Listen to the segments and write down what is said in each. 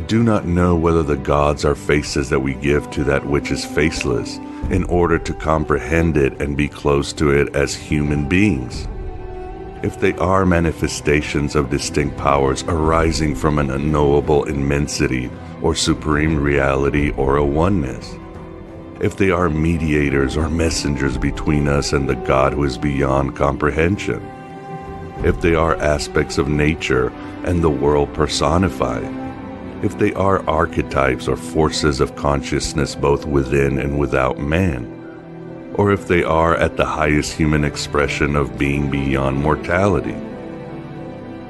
do not know whether the gods are faces that we give to that which is faceless in order to comprehend it and be close to it as human beings. If they are manifestations of distinct powers arising from an unknowable immensity or supreme reality or a oneness. If they are mediators or messengers between us and the God who is beyond comprehension. If they are aspects of nature and the world personified. If they are archetypes or forces of consciousness both within and without man, or if they are at the highest human expression of being beyond mortality.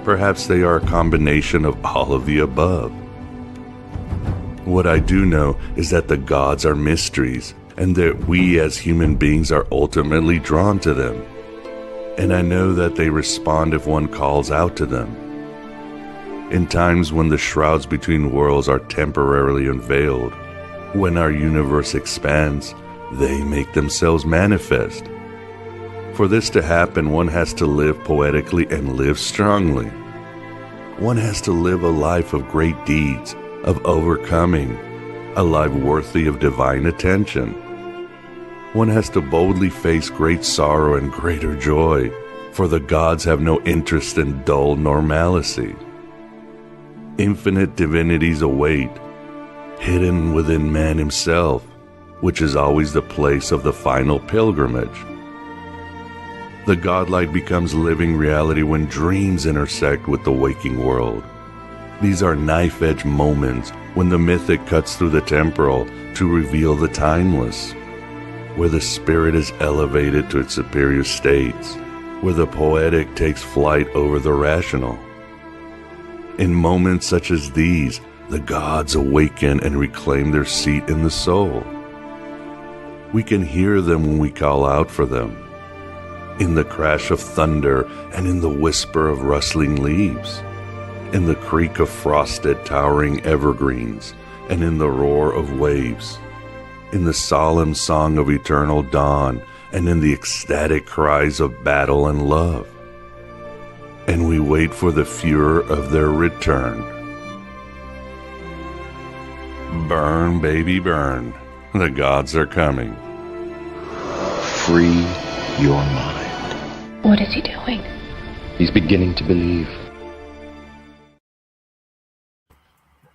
Perhaps they are a combination of all of the above. What I do know is that the gods are mysteries, and that we as human beings are ultimately drawn to them. And I know that they respond if one calls out to them. In times when the shrouds between worlds are temporarily unveiled, when our universe expands, they make themselves manifest. For this to happen, one has to live poetically and live strongly. One has to live a life of great deeds, of overcoming, a life worthy of divine attention. One has to boldly face great sorrow and greater joy, for the gods have no interest in dull normalcy. Infinite divinities await, hidden within man himself, which is always the place of the final pilgrimage. The godlike becomes living reality when dreams intersect with the waking world. These are knife-edge moments when the mythic cuts through the temporal to reveal the timeless, where the spirit is elevated to its superior states, where the poetic takes flight over the rational. In moments such as these, the gods awaken and reclaim their seat in the soul. We can hear them when we call out for them, in the crash of thunder and in the whisper of rustling leaves, in the creak of frosted towering evergreens and in the roar of waves, in the solemn song of eternal dawn and in the ecstatic cries of battle and love. And we wait for the furor of their return. Burn, baby, burn. The gods are coming. Free your mind. What is he doing? He's beginning to believe.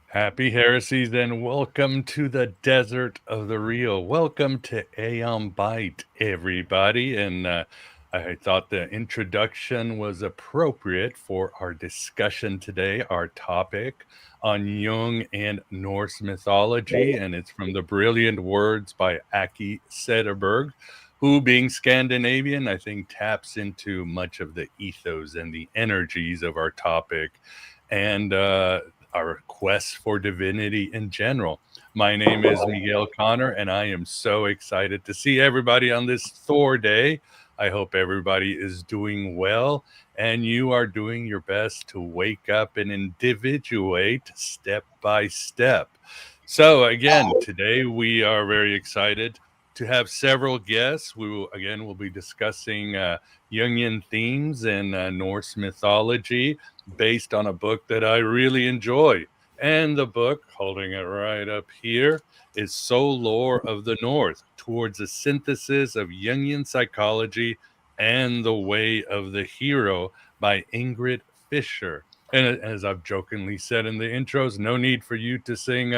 Happy heresies and welcome to the desert of the real. Welcome to Aeon Bite, everybody. And I thought the introduction was appropriate for our discussion today, our topic on Jung and Norse mythology. And it's from the brilliant words by Aki Sederberg, who, being Scandinavian, I think taps into much of the ethos and the energies of our topic and our quest for divinity in general. My name is Miguel Connor, and I am so excited to see everybody on this Thor Day. I hope everybody is doing well, and you are doing your best to wake up and individuate step by step. So again, today we are very excited to have several guests. We'll be discussing Jungian themes and Norse mythology based on a book that I really enjoy. And the book, holding it right up here, is Soul Lore of the North, Towards a Synthesis of Jungian Psychology and the Way of the Hero by Ingrid Fisher. And as I've jokingly said in the intros, no need for you to sing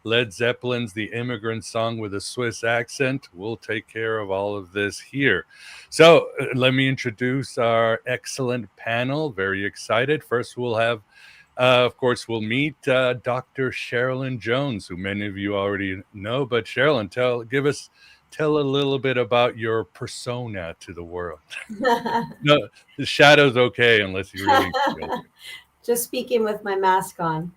Led Zeppelin's The Immigrant Song with a Swiss accent. We'll take care of all of this here. So let me introduce our excellent panel. Very excited. First, we'll have, of course, we'll meet Dr. Sherilyn Jones, who many of you already know. But Sherilyn, tell a little bit about your persona to the world. No, the shadow's okay unless you really feel it. Just speaking with my mask on.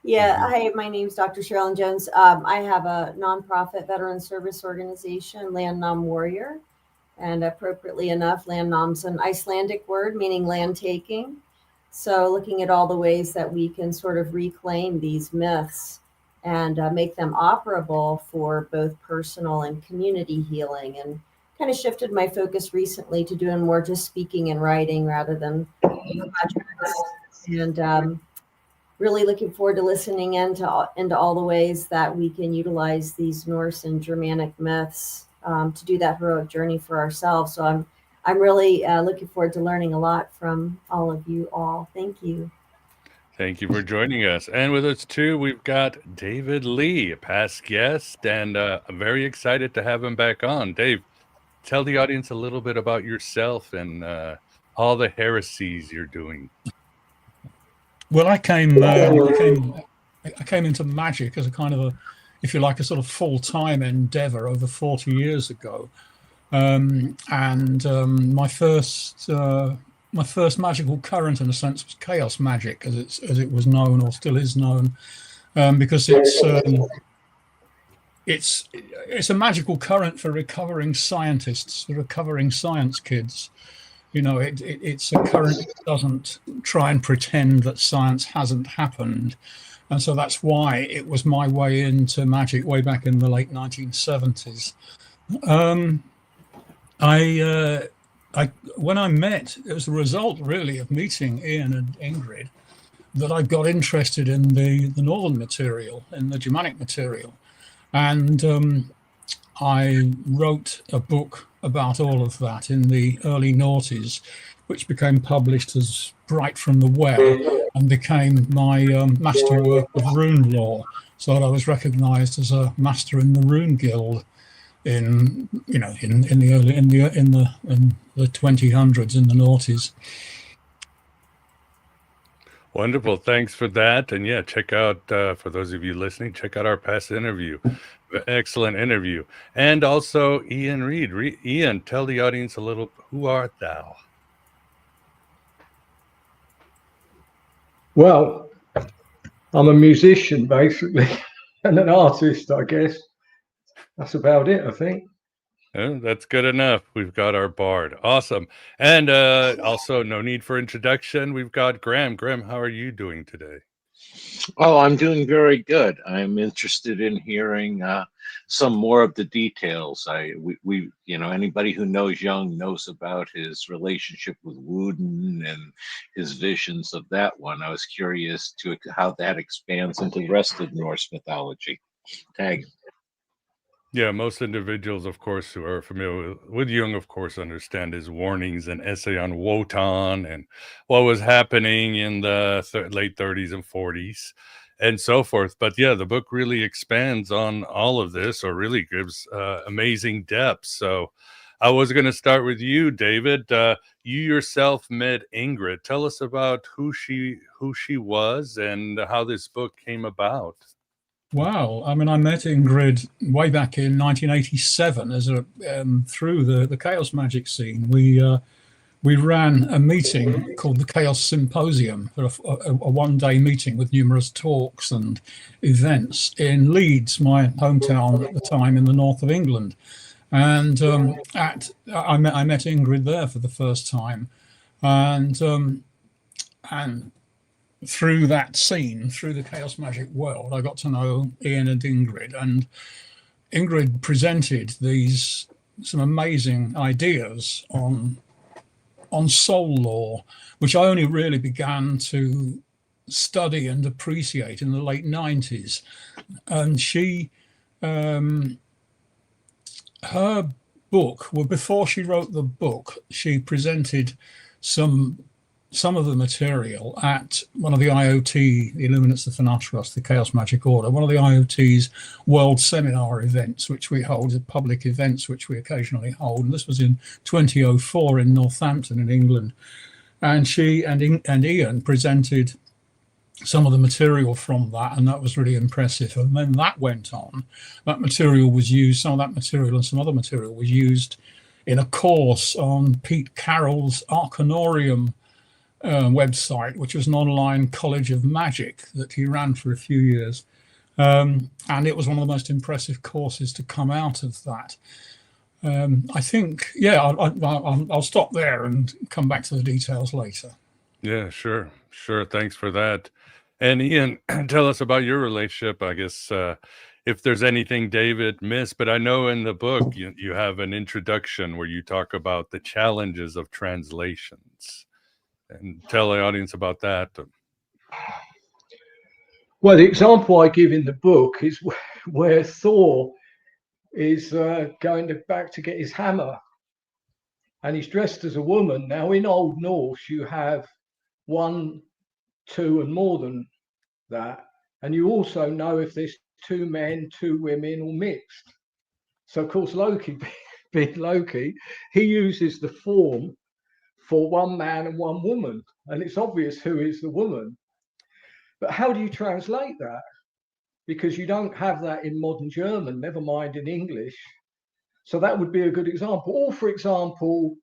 Yeah, Hi, my name's Dr. Sherilyn Jones. I have a nonprofit veteran service organization, Land Nom Warrior. And appropriately enough, Land Nom's an Icelandic word meaning land taking. So looking at all the ways that we can sort of reclaim these myths and make them operable for both personal and community healing, and kind of shifted my focus recently to doing more just speaking and writing rather than podcasts. And really looking forward to listening into all the ways that we can utilize these Norse and Germanic myths to do that heroic journey for ourselves. So I'm really looking forward to learning a lot from all of you all. Thank you. Thank you for joining us. And with us too, we've got David Lee, a past guest, and I'm very excited to have him back on. Dave, tell the audience a little bit about yourself and all the heresies you're doing. Well, I came into magic as a kind of a, if you like, a sort of full-time endeavor over 40 years ago. My first magical current, in a sense, was chaos magic, as it was known, or still is known, because it's a magical current for recovering scientists, for recovering science kids. You know, it's a current that doesn't try and pretend that science hasn't happened. And so that's why it was my way into magic way back in the late 1970s. When I met, it was a result really of meeting Ian and Ingrid that I got interested in the northern material, in the Germanic material. And I wrote a book about all of that in the early noughties, which became published as Bright from the Well and became my masterwork of rune lore. So that I was recognized as a master in the Rune Guild in the 2000s, in the noughties. Wonderful. Thanks for that. And yeah, check out, for those of you listening, check out our past interview. Excellent interview. And also Ian Reed. Ian, tell the audience a little, who art thou? Well, I'm a musician, basically, and an artist, I guess. That's about it, I think. That's good enough. We've got our bard. Awesome. And also, no need for introduction. We've got Graham. Graham, how are you doing today? Oh, I'm doing very good. I'm interested in hearing some more of the details. Anybody who knows Jung knows about his relationship with Wooden and his visions of that one. I was curious to how that expands into the rest of Norse mythology. Tag. Yeah, most individuals, of course, who are familiar with Jung, of course, understand his warnings and essay on Wotan and what was happening in the late 30s and 40s and so forth. But yeah, the book really expands on all of this, or really gives amazing depth. So I was going to start with you, David. You yourself met Ingrid. Tell us about who she was and how this book came about. Wow. I mean, I met Ingrid way back in 1987 as through the chaos magic scene. We ran a meeting called the Chaos Symposium, a one-day meeting with numerous talks and events in Leeds, my hometown at the time in the north of England. And I met Ingrid there for the first time, and through that scene, through the chaos magic world, I got to know Ian and Ingrid, and Ingrid presented some amazing ideas on soul lore, which I only really began to study and appreciate in the late 90s. And her book, well, before she wrote the book, she presented some of the material at one of the IoT, the Illuminates, the Fanatros, the Chaos Magic Order, one of the IoT's world seminar events, which we hold, public events, which we occasionally hold. And this was in 2004 in Northampton in England. And she and Ian presented some of the material from that, and that was really impressive. And then that went on. That material was used, some of that material and some other material was used in a course on Pete Carroll's Arcanorium website, which was an online college of magic that he ran for a few years. And it was one of the most impressive courses to come out of that. I think, yeah, I'll stop there and come back to the details later. Yeah, sure. Thanks for that. And Ian, tell us about your relationship. I guess if there's anything David missed, but I know in the book you have an introduction where you talk about the challenges of translations. And tell the audience about that. Well, the example I give in the book is where Thor is going back to get his hammer, and he's dressed as a woman. Now, in Old Norse, you have 1, 2, and more than that, and you also know if there's 2 men, 2 women, or mixed. So, of course, Loki, being Loki, he uses the form for 1 man and 1 woman, and it's obvious who is the woman. But how do you translate that? Because you don't have that in modern German, never mind in English. So that would be a good example. Or, for example,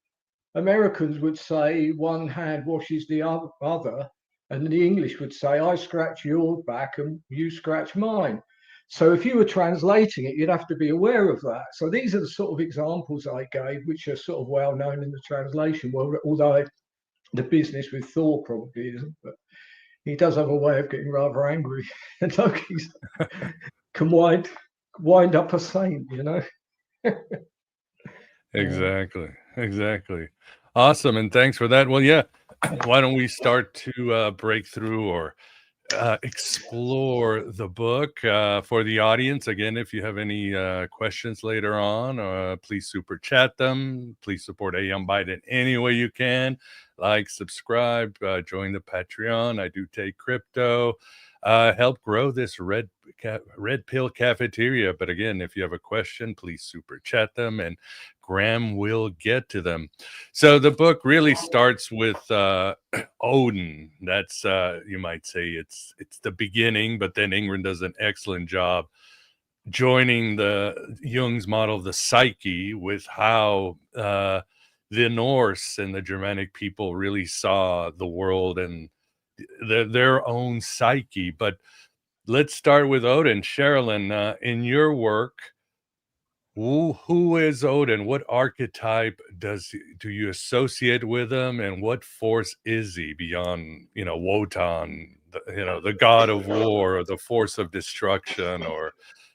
Americans would say one hand washes the other, and the English would say, I scratch your back and you scratch mine. So if you were translating it, you'd have to be aware of that. So these are the sort of examples I gave, which are sort of well known in the translation world, although the business with Thor probably isn't. But he does have a way of getting rather angry, and Loki can wind up a saint, you know. Exactly. Awesome, and thanks for that. Well, yeah, why don't we start to break through or explore the book for the audience. Again, if you have any questions later on, please super chat them. Please support Aeon Byte in any way you can. Like, subscribe, join the Patreon. I do take crypto. Help grow this red pill cafeteria. But again, if you have a question, please super chat them and Graham will get to them. So the book really starts with Odin. That's you might say it's the beginning, but then Ingrid does an excellent job joining the Jung's model of the psyche with how the Norse and the Germanic people really saw the world and their own psyche. But let's start with Odin. Sherilyn, in your work, who is Odin? What archetype do you associate with him, and what force is he beyond, Wotan, the god of war, or the force of destruction, or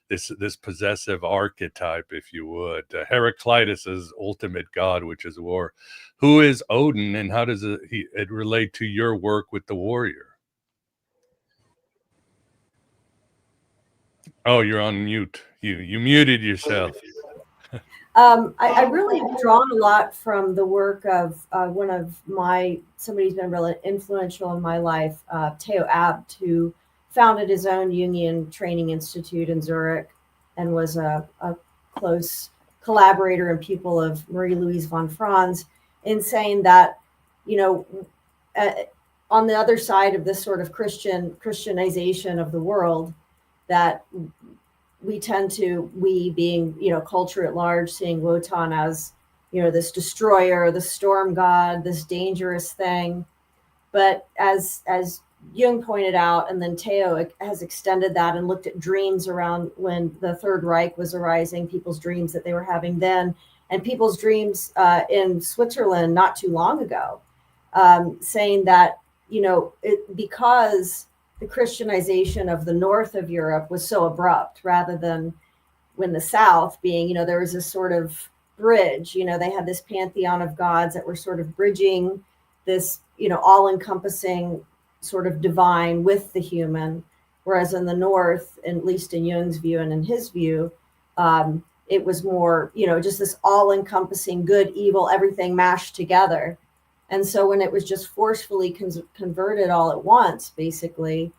this possessive archetype, if you would, Heraclitus's ultimate god, which is war. Who is Odin, and how does it relate to your work with the warrior? Oh, you're on mute. You muted yourself. I really have drawn a lot from the work of somebody who's been really influential in my life, Theo Abt, who founded his own Jungian training institute in Zurich and was a close collaborator and pupil of Marie-Louise von Franz, in saying that, on the other side of this sort of Christianization of the world, that we tend to, being, culture at large, seeing Wotan as, this destroyer, the storm god, this dangerous thing. But as Jung pointed out, and then Theo has extended that and looked at dreams around when the Third Reich was arising, people's dreams that they were having then, and people's dreams in Switzerland not too long ago, saying that, because the Christianization of the north of Europe was so abrupt, rather than when the south being, there was this sort of bridge, they had this pantheon of gods that were sort of bridging this, all-encompassing sort of divine with the human. Whereas in the north, at least in Jung's view and in his view, it was more, just this all-encompassing good, evil, everything mashed together. And so when it was just forcefully converted all at once, basically,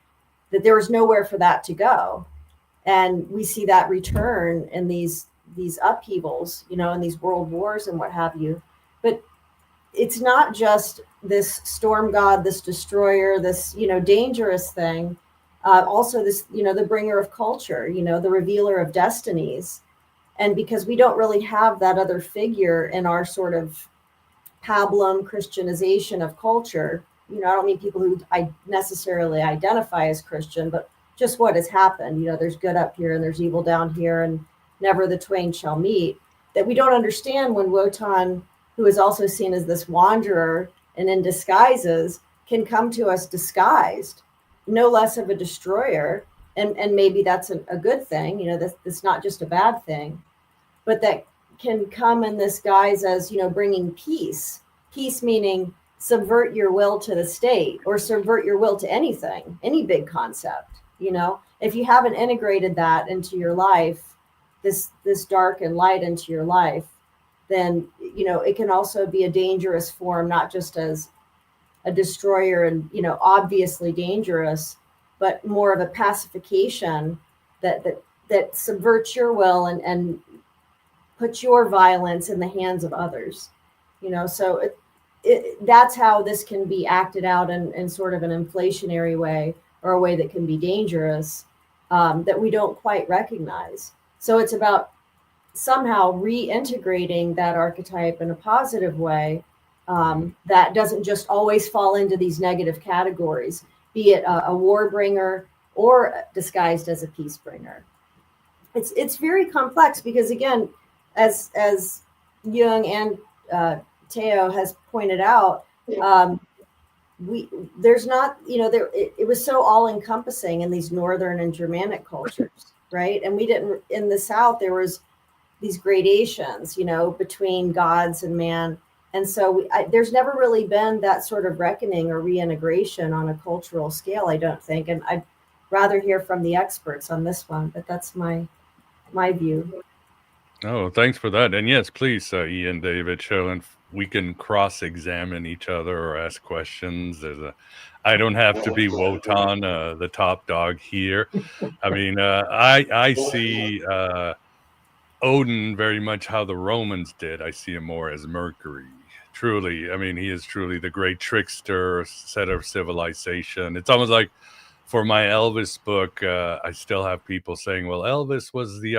that there was nowhere for that to go. And we see that return in these upheavals, in these world wars and what have you. But it's not just this storm god, this destroyer, this, dangerous thing. Also this, the bringer of culture, the revealer of destinies. And because we don't really have that other figure in our sort of pablum Christianization of culture, I don't mean people who I necessarily identify as Christian, but just what has happened. There's good up here and there's evil down here, and never the twain shall meet. That we don't understand when Wotan, who is also seen as this wanderer and in disguises, can come to us disguised, no less of a destroyer. And maybe that's a good thing, that's not just a bad thing, but that can come in this guise as, bringing peace. Peace meaning subvert your will to the state, or subvert your will to anything, any big concept. You know, if you haven't integrated that into your life, this dark and light into your life, then, you know, it can also be a dangerous form, not just as a destroyer and, you know, obviously dangerous, but more of a pacification that subverts your will and puts your violence in the hands of others. You know, so that's how this can be acted out in sort of an inflationary way, or a way that can be dangerous, that we don't quite recognize. So it's about somehow reintegrating that archetype in a positive way, that doesn't just always fall into these negative categories, be it a war bringer or disguised as a peace bringer. It's very complex because, again, as Jung and Theo has pointed out, there's not, you know, it was so all encompassing in these Northern and Germanic cultures, right? And we didn't, in the South, there was these gradations, you know, between gods and man. And so there's never really been that sort of reckoning or reintegration on a cultural scale, I don't think. And I'd rather hear from the experts on this one, but that's my view. Oh, thanks for that. And yes, please, Ian, David, Sherilyn, we can cross-examine each other or ask questions. I don't have to be Wotan, the top dog here. I mean, I see Odin very much how the Romans did. I see him more as Mercury. Truly, I mean, he is truly the great trickster, setter of civilization. It's almost like, for my Elvis book, I still have people saying, well, Elvis was the,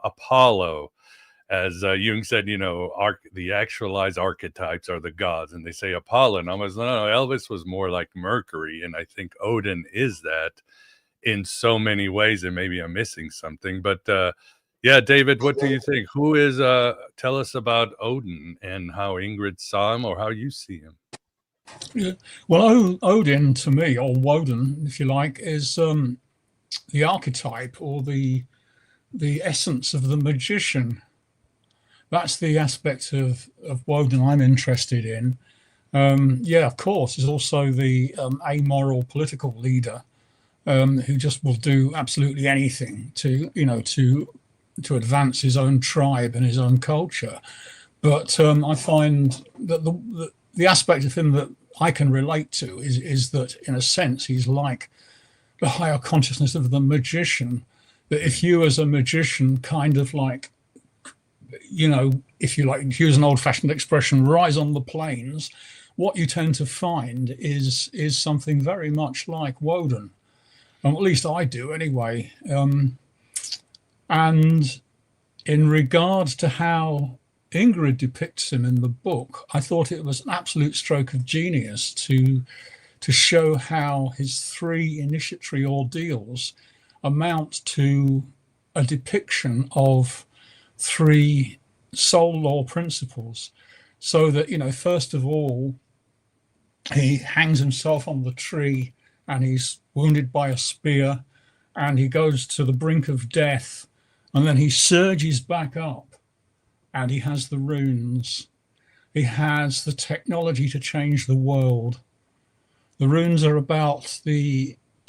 Apollo. As Jung said, you know, the actualized archetypes are the gods. And they say Apollo. And I was, no, Elvis was more like Mercury. And I think Odin is that in so many ways. And maybe I'm missing something. But yeah, David, what do you think? Who is, tell us about Odin and how Ingrid saw him, or how you see him. Yeah. Well, Odin, to me, or Woden, if you like, is the archetype or the essence of the magician. That's the aspect of Woden I'm interested in. Yeah, of course, is also the amoral political leader who just will do absolutely anything to advance his own tribe and his own culture. But I find that the aspect of him that I can relate to is that, in a sense, he's like the higher consciousness of the magician. That if you, as a magician, kind of like, you know, if you like, to use an old-fashioned expression, rise on the plains, what you tend to find is something very much like Woden. At least I do, anyway. And in regards to how Ingrid depicts him in the book, I thought it was an absolute stroke of genius to show how his 3 initiatory ordeals amount to a depiction of 3 soul law principles. So that, you know, first of all, he hangs himself on the tree and he's wounded by a spear and he goes to the brink of death, and then he surges back up and he has the runes. He has the technology to change the world. The runes are about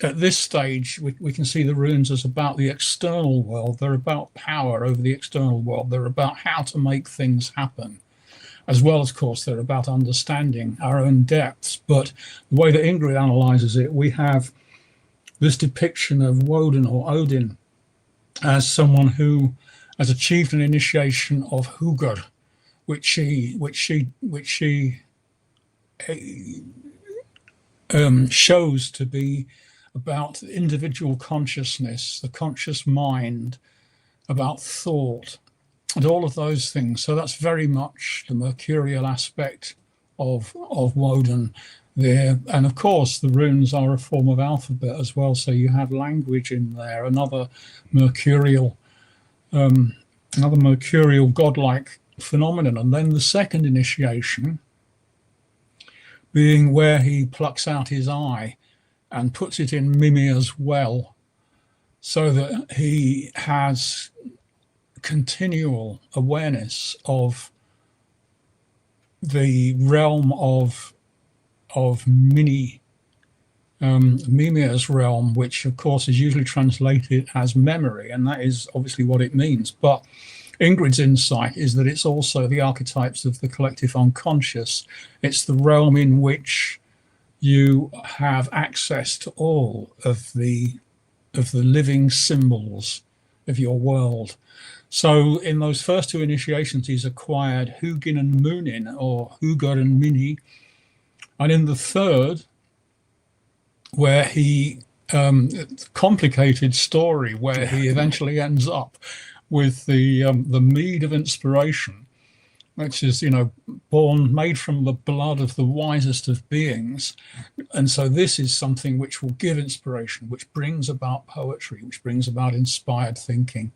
at this stage, we can see the runes as about the external world. They're about power over the external world. They're about how to make things happen. As well, of course, they're about understanding our own depths. But the way that Ingrid analyzes it, we have this depiction of Woden or Odin as someone who has achieved an initiation of Hugr, which she shows to be about individual consciousness, the conscious mind, about thought, and all of those things. So that's very much the mercurial aspect of Woden there. And of course, the runes are a form of alphabet as well. So you have language in there, another mercurial godlike phenomenon. And then the second initiation being where he plucks out his eye and puts it in Mimir's well, so that he has continual awareness of the realm of mini Mimir's realm, which of course is usually translated as memory, and that is obviously what it means. But Ingrid's insight is that it's also the archetypes of the collective unconscious. It's the realm in which you have access to all of the living symbols of your world. So in those first two initiations, he's acquired Hugin and Munin, or Huger and Mini. And in the third, where he, complicated story, where he eventually ends up with the mead of inspiration, which is, made from the blood of the wisest of beings. And so this is something which will give inspiration, which brings about poetry, which brings about inspired thinking.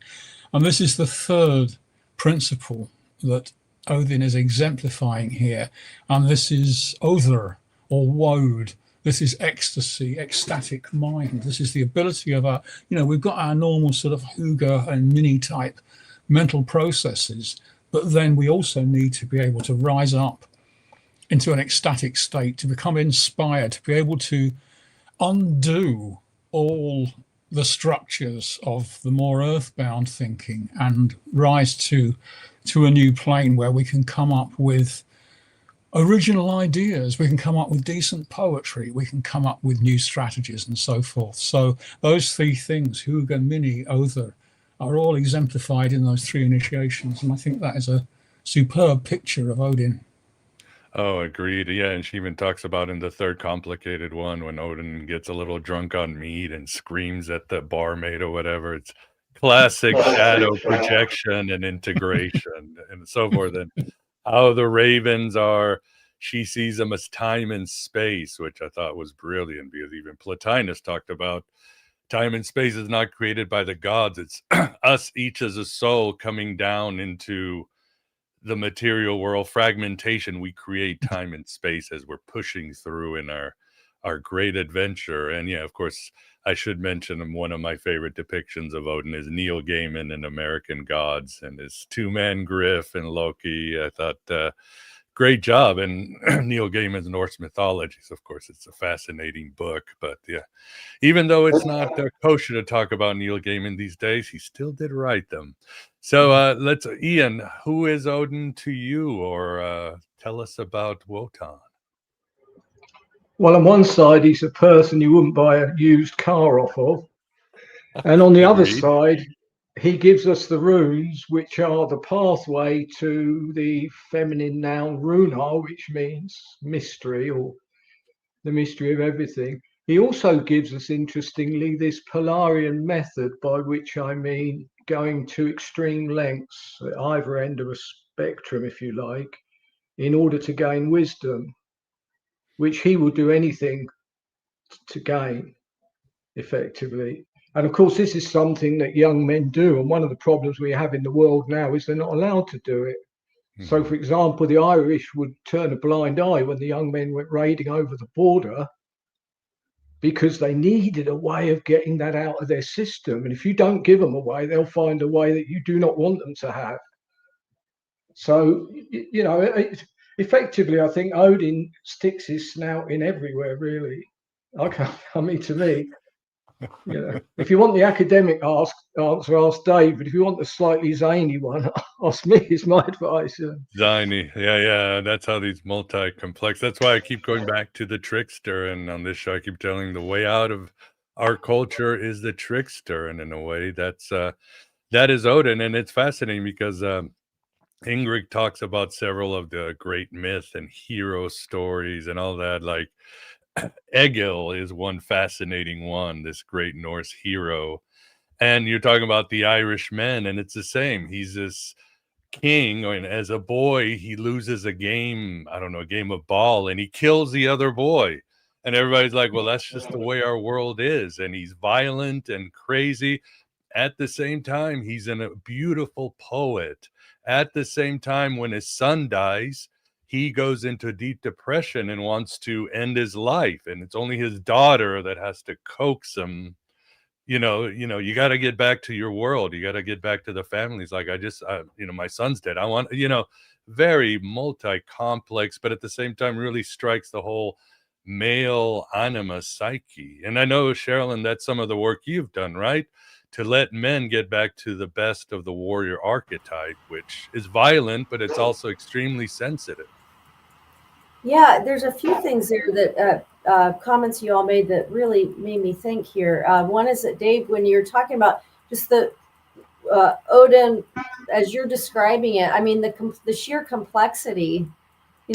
And this is the third principle that Odin is exemplifying here. And this is Other, or Wode. This is ecstasy, ecstatic mind. This is the ability of our, we've got our normal sort of Huger and Mini type mental processes, but then we also need to be able to rise up into an ecstatic state, to become inspired, to be able to undo all the structures of the more earthbound thinking and rise to a new plane where we can come up with original ideas, we can come up with decent poetry, we can come up with new strategies and so forth. So those three things, Huger, Mini, Other, are all exemplified in those three initiations. And I think that is a superb picture of Odin. Oh, agreed. Yeah, and she even talks about in the third complicated one when Odin gets a little drunk on mead and screams at the barmaid or whatever. It's classic shadow projection and integration and so forth. And how the ravens are, she sees them as time and space, which I thought was brilliant, because even Plotinus talked about time and space is not created by the gods. It's us each as a soul coming down into the material world. Fragmentation, we create time and space as we're pushing through in our great adventure. And yeah, of course, I should mention one of my favorite depictions of Odin is Neil Gaiman in American Gods and his two-man Griff and Loki. I thought great job. And Neil Gaiman's Norse mythology, so of course it's a fascinating book. But yeah, even though it's not kosher to talk about Neil Gaiman these days, he still did write them. So Ian, who is Odin to you? Or tell us about Wotan. Well, on one side, he's a person you wouldn't buy a used car off of. And on the other side, he gives us the runes, which are the pathway to the feminine noun runa, which means mystery, or the mystery of everything. He also gives us, interestingly, this Polarian method, by which I mean going to extreme lengths at either end of a spectrum, if you like, in order to gain wisdom, which he will do anything to gain, effectively. And of course, this is something that young men do. And one of the problems we have in the world now is they're not allowed to do it. Mm-hmm. So, for example, the Irish would turn a blind eye when the young men went raiding over the border, because they needed a way of getting that out of their system. And if you don't give them a way, they'll find a way that you do not want them to have. So, effectively, I think Odin sticks his snout in everywhere, really. To me, if you want the academic answer, ask Dave. But if you want the slightly zany one, ask me, is my advice. Zany. Yeah. That's how these multi-complex. That's why I keep going back to the trickster. And on this show, I keep telling the way out of our culture is the trickster. And in a way, that is Odin. And it's fascinating because Ingrid talks about several of the great myth and hero stories and all that. Like Egil is one fascinating one, this great Norse hero. And you're talking about the Irish men, and it's the same. He's this king, and as a boy, he loses a game of ball, and he kills the other boy. And everybody's like, well, that's just the way our world is. And he's violent and crazy. At the same time, he's a beautiful poet. At the same time, when his son dies, he goes into deep depression and wants to end his life. And it's only his daughter that has to coax him. You got to get back to your world. You got to get back to the family. He's like, my son's dead. I want, very multi-complex, but at the same time really strikes the whole male anima psyche. And I know, Sherilyn, that's some of the work you've done, right? To let men get back to the best of the warrior archetype, which is violent, but it's also extremely sensitive. Yeah, there's a few things there that comments you all made that really made me think here. One is that, Dave, when you're talking about just the Odin, as you're describing it, I mean, the sheer complexity,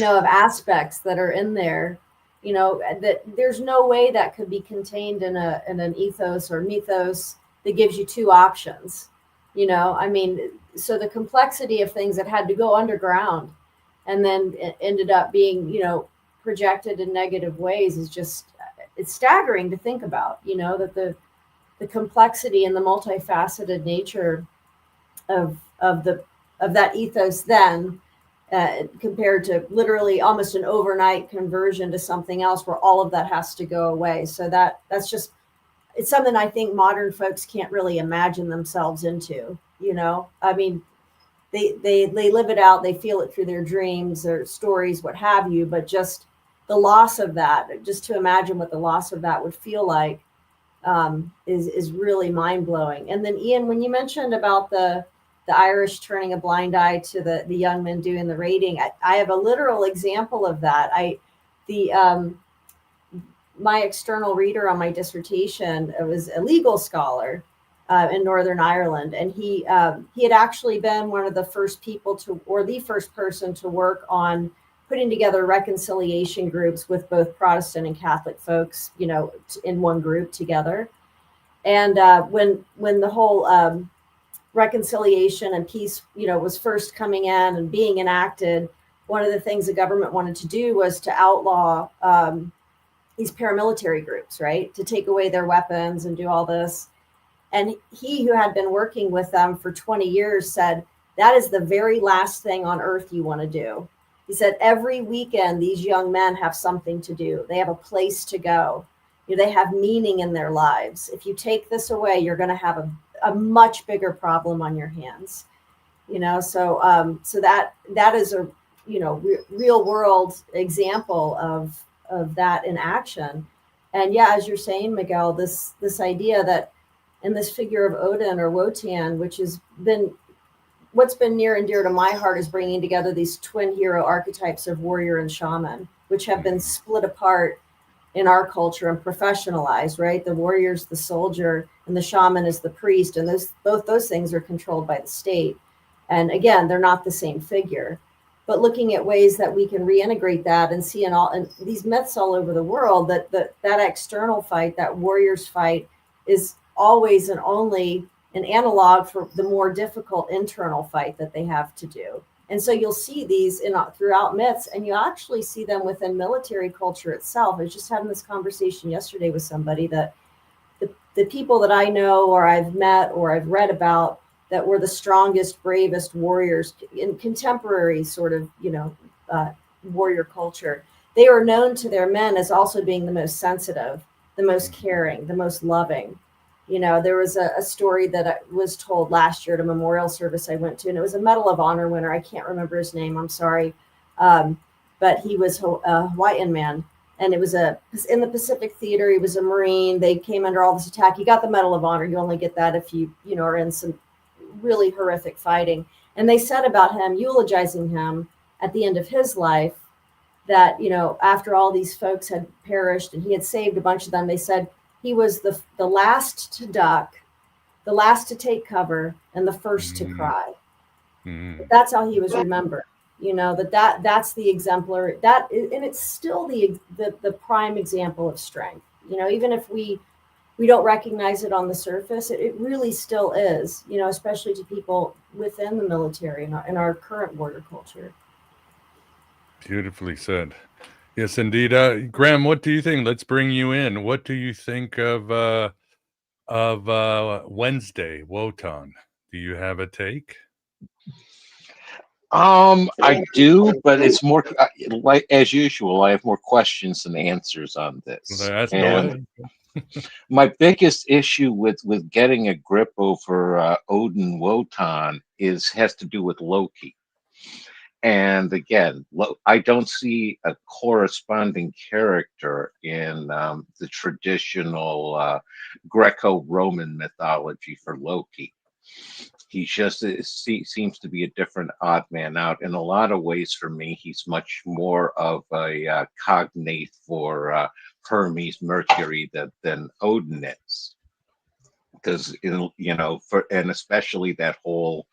of aspects that are in there, that there's no way that could be contained in an ethos or mythos that gives you two options. I mean, so the complexity of things that had to go underground and then it ended up being, projected in negative ways is just, it's staggering to think about, that the complexity and the multifaceted nature of that ethos then compared to literally almost an overnight conversion to something else where all of that has to go away. So that's just, it's something I think modern folks can't really imagine themselves into, I mean, they live it out, they feel it through their dreams, their stories, what have you, but just the loss of that, just to imagine what the loss of that would feel like is really mind-blowing. And then Ian, when you mentioned about the Irish turning a blind eye to the young men doing the raiding, I have a literal example of that. My external reader on my dissertation was a legal scholar in Northern Ireland, and he had actually been one of the first people or the first person to work on putting together reconciliation groups with both Protestant and Catholic folks, in one group together. And when the whole reconciliation and peace, was first coming in and being enacted, one of the things the government wanted to do was to outlaw these paramilitary groups, right? To take away their weapons and do all this. And he, who had been working with them for 20 years, said, that is the very last thing on earth you want to do. He said, every weekend, these young men have something to do. They have a place to go. They have meaning in their lives. If you take this away, you're going to have a much bigger problem on your hands. So that is a, real world example of that in action. And yeah, as you're saying, Miguel, this idea that in this figure of Odin or Wotan, which has been what's been near and dear to my heart, is bringing together these twin hero archetypes of warrior and shaman, which have been split apart in our culture and professionalized, right? The warrior's the soldier and the shaman is the priest. And both those things are controlled by the state. And again, they're not the same figure. But looking at ways that we can reintegrate that and see in these myths all over the world that external fight, that warrior's fight, is always and only an analog for the more difficult internal fight that they have to do. And so you'll see these throughout myths, and you actually see them within military culture itself. I was just having this conversation yesterday with somebody that the people that I know or I've met or I've read about that were the strongest, bravest warriors in contemporary sort of, warrior culture, they are known to their men as also being the most sensitive, the most caring, the most loving. There was a story that was told last year at a memorial service I went to, and it was a Medal of Honor winner. I can't remember his name. I'm sorry. But he was a Hawaiian man, and it was in the Pacific Theater. He was a Marine. They came under all this attack. He got the Medal of Honor. You only get that if you are in some really horrific fighting. And they said about him, eulogizing him at the end of his life, that, after all these folks had perished and he had saved a bunch of them, they said, he was the last to duck, the last to take cover, and the first to cry. That's how he was remembered. That's the exemplar. And it's still the prime example of strength. Even if we don't recognize it on the surface, it really still is. Especially to people within the military in our current warrior culture. Beautifully said. Yes, indeed. Graham, what do you think? Let's bring you in. What do you think of Wednesday, Wotan? Do you have a take? I do, but it's more like, as usual, I have more questions than answers on this. And my biggest issue with getting a grip over Odin Wotan has to do with Loki. And again, I don't see a corresponding character in the traditional Greco-Roman mythology for Loki. He just seems to be a different odd man out. In a lot of ways, for me, he's much more of a cognate for Hermes, Mercury than Odin is. Because, and especially that whole,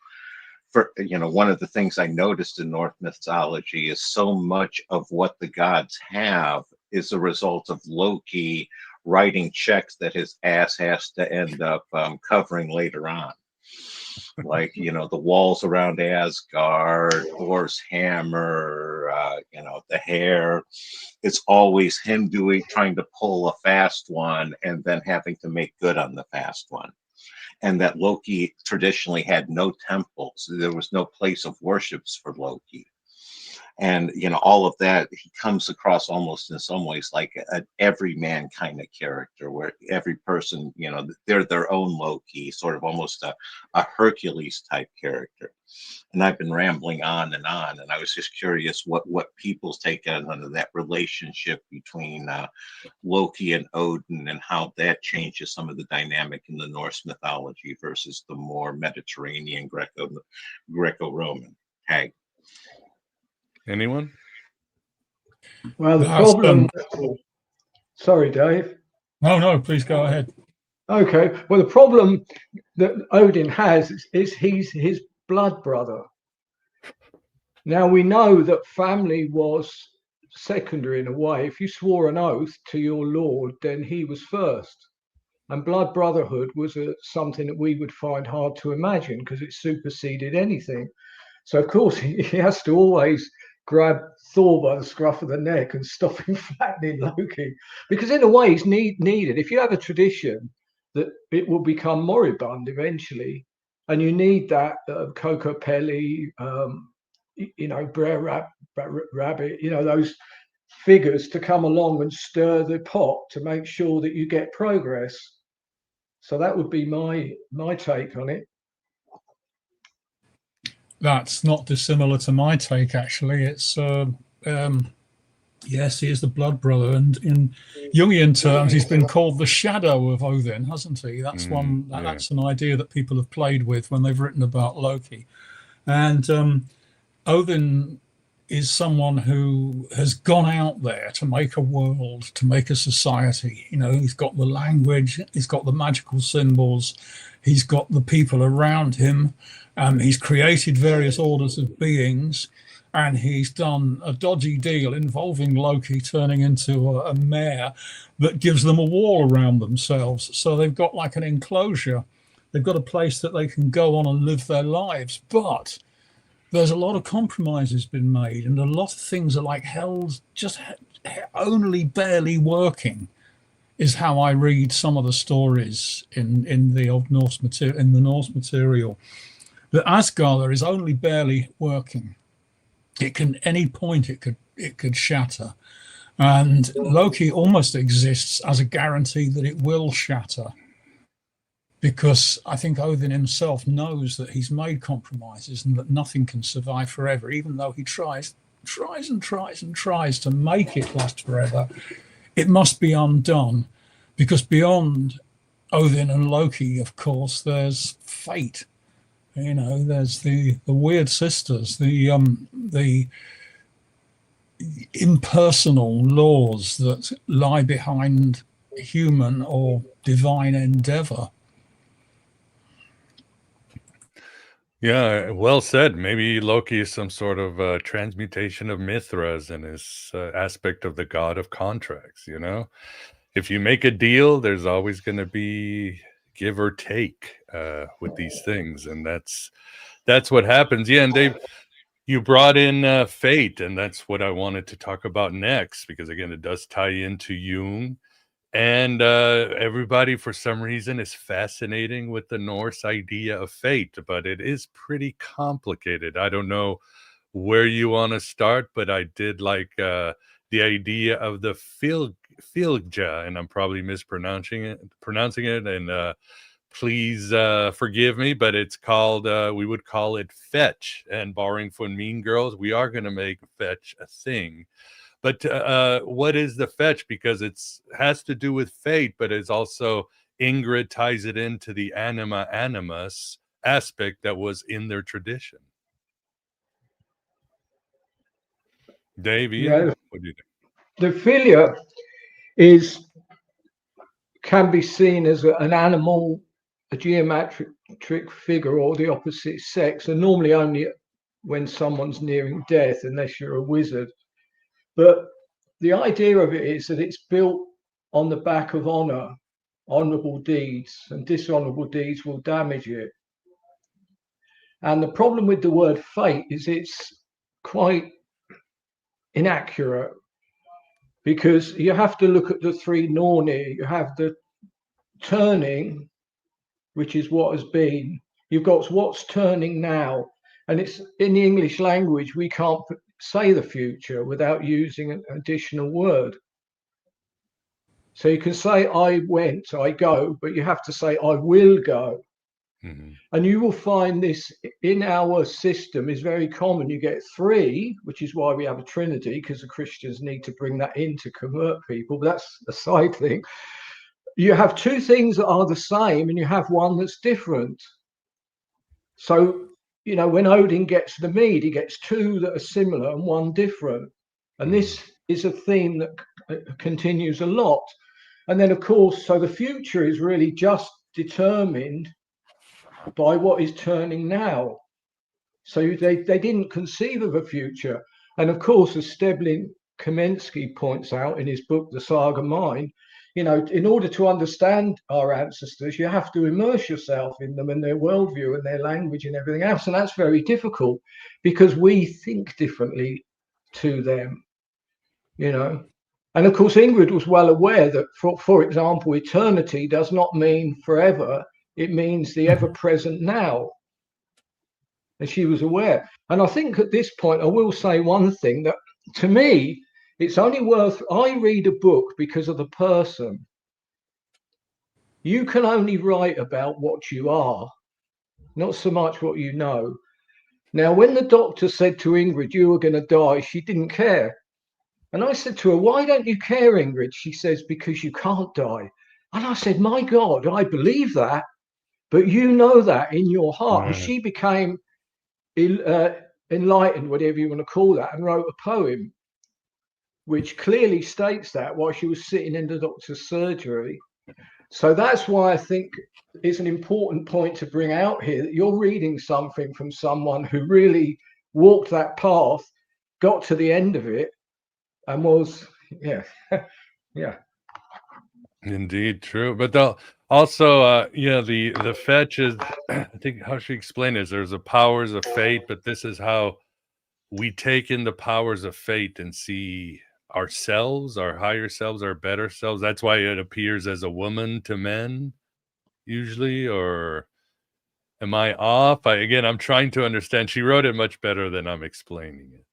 one of the things I noticed in Norse mythology is so much of what the gods have is a result of Loki writing checks that his ass has to end up covering later on. Like, the walls around Asgard, Thor's hammer, the hair. It's always him trying to pull a fast one and then having to make good on the fast one. And that Loki traditionally had no temples. There was no place of worships for Loki. And, all of that, he comes across almost in some ways like an everyman kind of character where every person, they're their own Loki, sort of almost a Hercules type character. And I've been rambling on, and I was just curious what people's take on that relationship between Loki and Odin and how that changes some of the dynamic in the Norse mythology versus the more Mediterranean Greco-Roman. Hey. Anyone? Well, the problem. Sorry, Dave. No, please go ahead. Okay. Well, the problem that Odin has is he's his blood brother. Now, we know that family was secondary in a way. If you swore an oath to your lord, then he was first. And blood brotherhood was something that we would find hard to imagine because it superseded anything. So, of course, he has to always grab Thor by the scruff of the neck and stop him flattening Loki. Because in a way, he's needed. If you have a tradition that it will become moribund eventually, and you need that Kokopelli, Brer Rabbit, those figures to come along and stir the pot to make sure that you get progress. So that would be my take on it. That's not dissimilar to my take, actually. It's yes, he is the blood brother, and in Jungian terms, he's been called the shadow of Odin, hasn't he? That's that's an idea that people have played with when they've written about Loki. And Odin is someone who has gone out there to make a world, to make a society. He's got the language, he's got the magical symbols, he's got the people around him. He's created various orders of beings, and he's done a dodgy deal involving Loki turning into a mare that gives them a wall around themselves. So they've got like an enclosure. They've got a place that they can go on and live their lives. But there's a lot of compromises been made, and a lot of things are like held just only barely working, is how I read some of the stories in the Old Norse material, in the Norse material. That Asgard is only barely working. It can, any point it could shatter, and Loki almost exists as a guarantee that it will shatter, because I think Odin himself knows that he's made compromises and that nothing can survive forever, even though he tries to make it last forever. It must be undone, because beyond Odin and Loki, of course, there's fate. There's the weird sisters, the impersonal laws that lie behind human or divine endeavor. Yeah, well said. Maybe Loki is some sort of transmutation of Mithras and his aspect of the god of contracts. If you make a deal, there's always going to be give or take with these things, and that's what happens. Yeah, and Dave, you brought in fate, and that's what I wanted to talk about next, because again, it does tie into Jung, and everybody for some reason is fascinating with the Norse idea of fate, but it is pretty complicated. I don't know where you want to start, but I did like the idea of the Fylgja, and I'm probably mispronouncing it, and please forgive me, but it's called, we would call it fetch. And borrowing from Mean Girls, we are going to make fetch a thing. But what is the fetch? Because it's has to do with fate, but it's also, Ingrid ties it into the anima animus aspect that was in their tradition. Dave, Ian, what do you think? The philia can be seen as an animal, a geometric figure, or the opposite sex, and normally only when someone's nearing death, unless you're a wizard. But the idea of it is that it's built on the back of honor, honorable deeds, and dishonorable deeds will damage it. And the problem with the word fate is it's quite inaccurate, because you have to look at the three norni. You have the turning, which is what has been. You've got what's turning now. And it's in the English language, we can't say the future without using an additional word. So you can say, I went, I go, but you have to say, I will go. Mm-hmm. And you will find this in our system is very common. You get three, which is why we have a Trinity, because the Christians need to bring that in to convert people. But that's a side thing. You have two things that are the same, and you have one that's different. So, you know, when Odin gets the mead, he gets two that are similar and one different. And this is a theme that continues a lot. And then, of course, so the future is really just determined by what is turning now. So they didn't conceive of a future. And of course, as Steblin Kamensky points out in his book, The Saga Mind, you know, in order to understand our ancestors, you have to immerse yourself in them and their worldview and their language and everything else. And that's very difficult because we think differently to them, you know. And of course, Ingrid was well aware that, for example, eternity does not mean forever. It means the ever-present now. And she was aware. And I think at this point, I will say one thing, that to me, it's only worth, I read a book because of the person. You can only write about what you are, not so much what you know. Now, when the doctor said to Ingrid, you were going to die, she didn't care. And I said to her, why don't you care, Ingrid? She says, because you can't die. And I said, my God, I believe that. But you know that in your heart. Right. And she became enlightened, whatever you want to call that, and wrote a poem which clearly states that while she was sitting in the doctor's surgery. So that's why I think it's an important point to bring out here, that you're reading something from someone who really walked that path, got to the end of it, and was, yeah. Indeed, true. But also, the fetch is, I think, how should you explain it? There's the powers of fate, but this is how we take in the powers of fate and see ourselves, our higher selves, our better selves. That's why it appears as a woman to men, usually, or am I off? I'm trying to understand. She wrote it much better than I'm explaining it.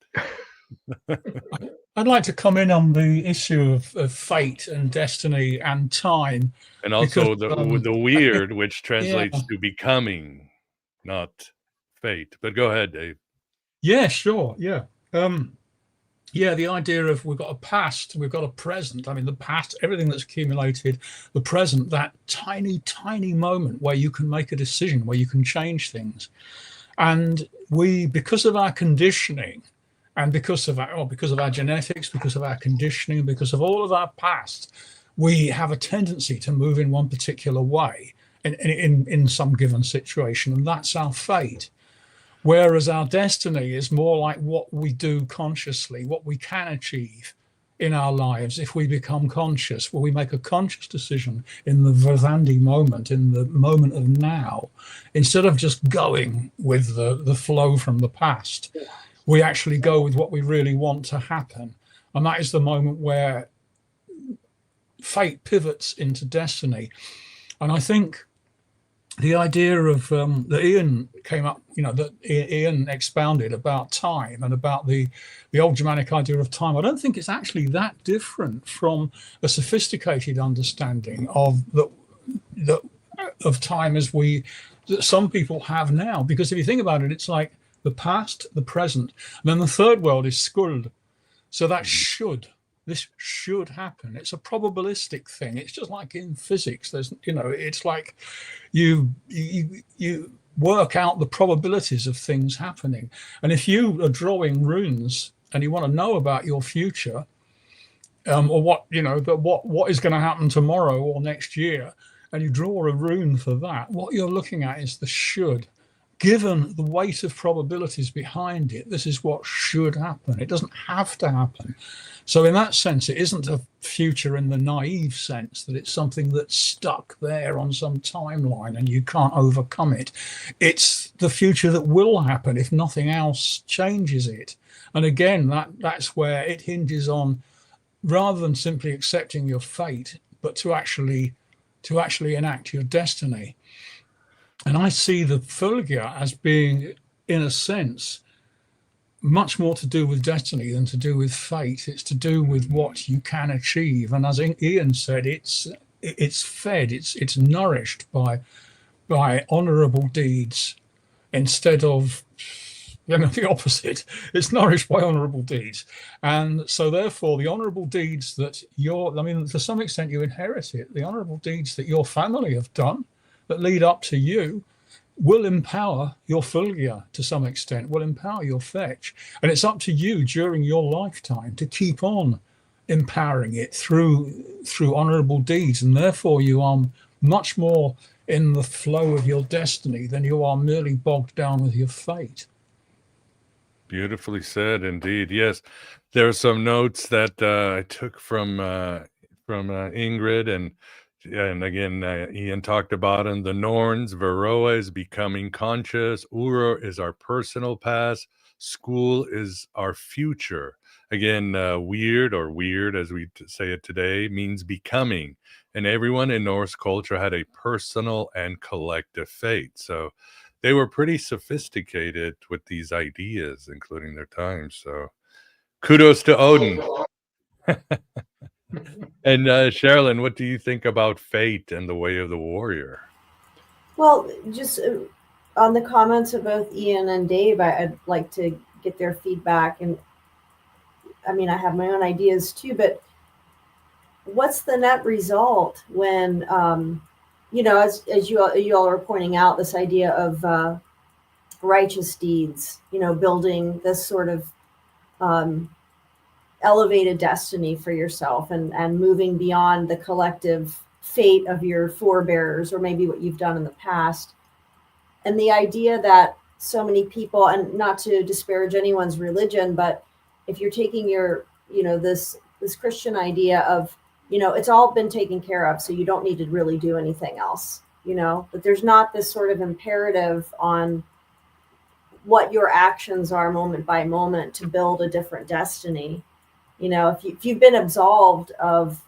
I'd like to come in on the issue of fate and destiny and time. And also because, the weird, which translates to becoming, not fate. But go ahead, Dave. Yeah, sure. Yeah. The idea of we've got a past, we've got a present. I mean, the past, everything that's accumulated, the present, that tiny, tiny moment where you can make a decision, where you can change things. And we, because of our conditioning, and because of our genetics, because of our conditioning, because of all of our past, we have a tendency to move in one particular way in some given situation, and that's our fate. Whereas our destiny is more like what we do consciously, what we can achieve in our lives if we become conscious, where we make a conscious decision in the Vedandi moment, in the moment of now, instead of just going with the flow from the past. We actually go with what we really want to happen. And that is the moment where fate pivots into destiny. And I think the idea of that Ian came up, that Ian expounded about time and about the old Germanic idea of time, I don't think it's actually that different from a sophisticated understanding of that of time as that some people have now. Because if you think about it, it's like the past, the present, and then the third world is skuld. So that this should happen. It's a probabilistic thing. It's just like in physics. There's, it's like you work out the probabilities of things happening. And if you are drawing runes and you want to know about your future, or what is going to happen tomorrow or next year, and you draw a rune for that, what you're looking at is the should. Given the weight of probabilities behind it, this is what should happen. It doesn't have to happen. So in that sense, it isn't a future in the naive sense that it's something that's stuck there on some timeline and you can't overcome it. It's the future that will happen if nothing else changes it. And again, that's where it hinges on, rather than simply accepting your fate, but to actually enact your destiny. And I see the Fylgja as being, in a sense, much more to do with destiny than to do with fate. It's to do with what you can achieve. And as Ian said, it's fed, it's nourished by honorable deeds instead of the opposite. It's nourished by honorable deeds. And so therefore the honorable deeds that to some extent you inherit it, the honorable deeds that your family have done that lead up to you will empower your Fylgja to some extent, will empower your fetch. And it's up to you during your lifetime to keep on empowering it through honorable deeds. And therefore you are much more in the flow of your destiny than you are merely bogged down with your fate. Beautifully said, indeed. Yes, there are some notes that I took from Ingrid, and again, Ian talked about them. The Norns, Varroa is becoming conscious. Uro is our personal past. School is our future. Again, weird as we say it today means becoming. And everyone in Norse culture had a personal and collective fate. So they were pretty sophisticated with these ideas, including their time. So kudos to Odin. And Sherilyn, what do you think about fate and the way of the warrior? Well, just on the comments of both Ian and Dave, I'd like to get their feedback. And I mean, I have my own ideas too, but what's the net result when, as you all are pointing out, this idea of righteous deeds, building this sort of elevated destiny for yourself and moving beyond the collective fate of your forebears or maybe what you've done in the past. And the idea that so many people, and not to disparage anyone's religion, but if you're taking your, this Christian idea of, it's all been taken care of, so you don't need to really do anything else, but there's not this sort of imperative on what your actions are moment by moment to build a different destiny. If you've been absolved of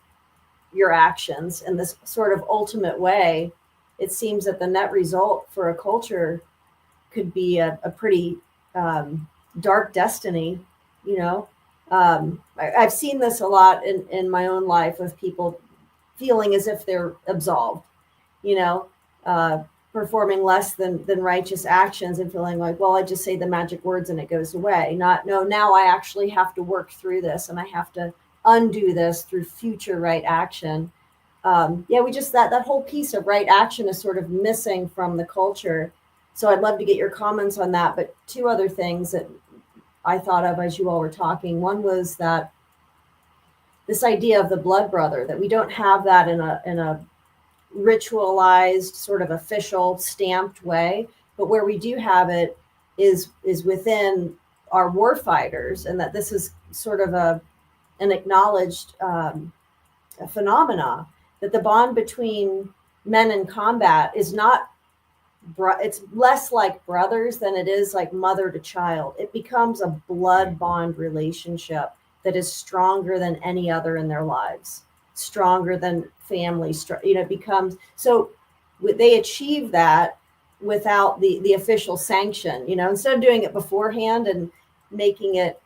your actions in this sort of ultimate way, it seems that the net result for a culture could be a pretty dark destiny. I've seen this a lot in my own life of people feeling as if they're absolved, performing less than righteous actions and feeling like, well, I just say the magic words and it goes away. Now I actually have to work through this and I have to undo this through future right action. That whole piece of right action is sort of missing from the culture. So I'd love to get your comments on that. But two other things that I thought of as you all were talking. One was that this idea of the blood brother, that we don't have that in a ritualized sort of official stamped way, but where we do have it is within our war fighters, and that this is sort of an acknowledged phenomena, that the bond between men in combat is not it's less like brothers than it is like mother to child. It becomes a blood bond relationship that is stronger than any other in their lives, stronger than family. It becomes, so they achieve that without the official sanction, instead of doing it beforehand and making it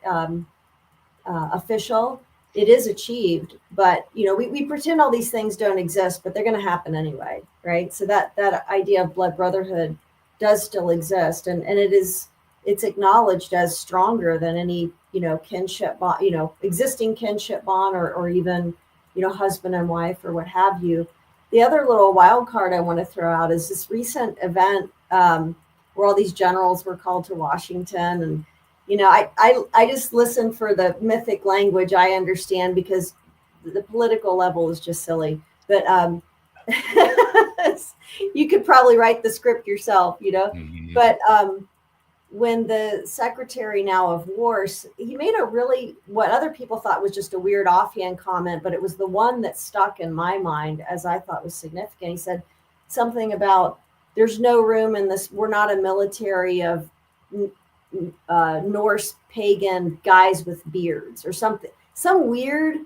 official. it is achieved, but we pretend all these things don't exist, but they're going to happen anyway, right? So that idea of blood brotherhood does still exist, and it's acknowledged as stronger than any kinship bond, existing kinship bond, or even husband and wife or what have you. The other little wild card I want to throw out is this recent event where all these generals were called to Washington, and I just listen for the mythic language. I understand because the political level is just silly, but you could probably write the script yourself, Mhm. But when the Secretary now of War, he made a really, what other people thought was just a weird offhand comment, but it was the one that stuck in my mind as I thought was significant. He said something about, there's no room in this, we're not a military of Norse pagan guys with beards or something, some weird,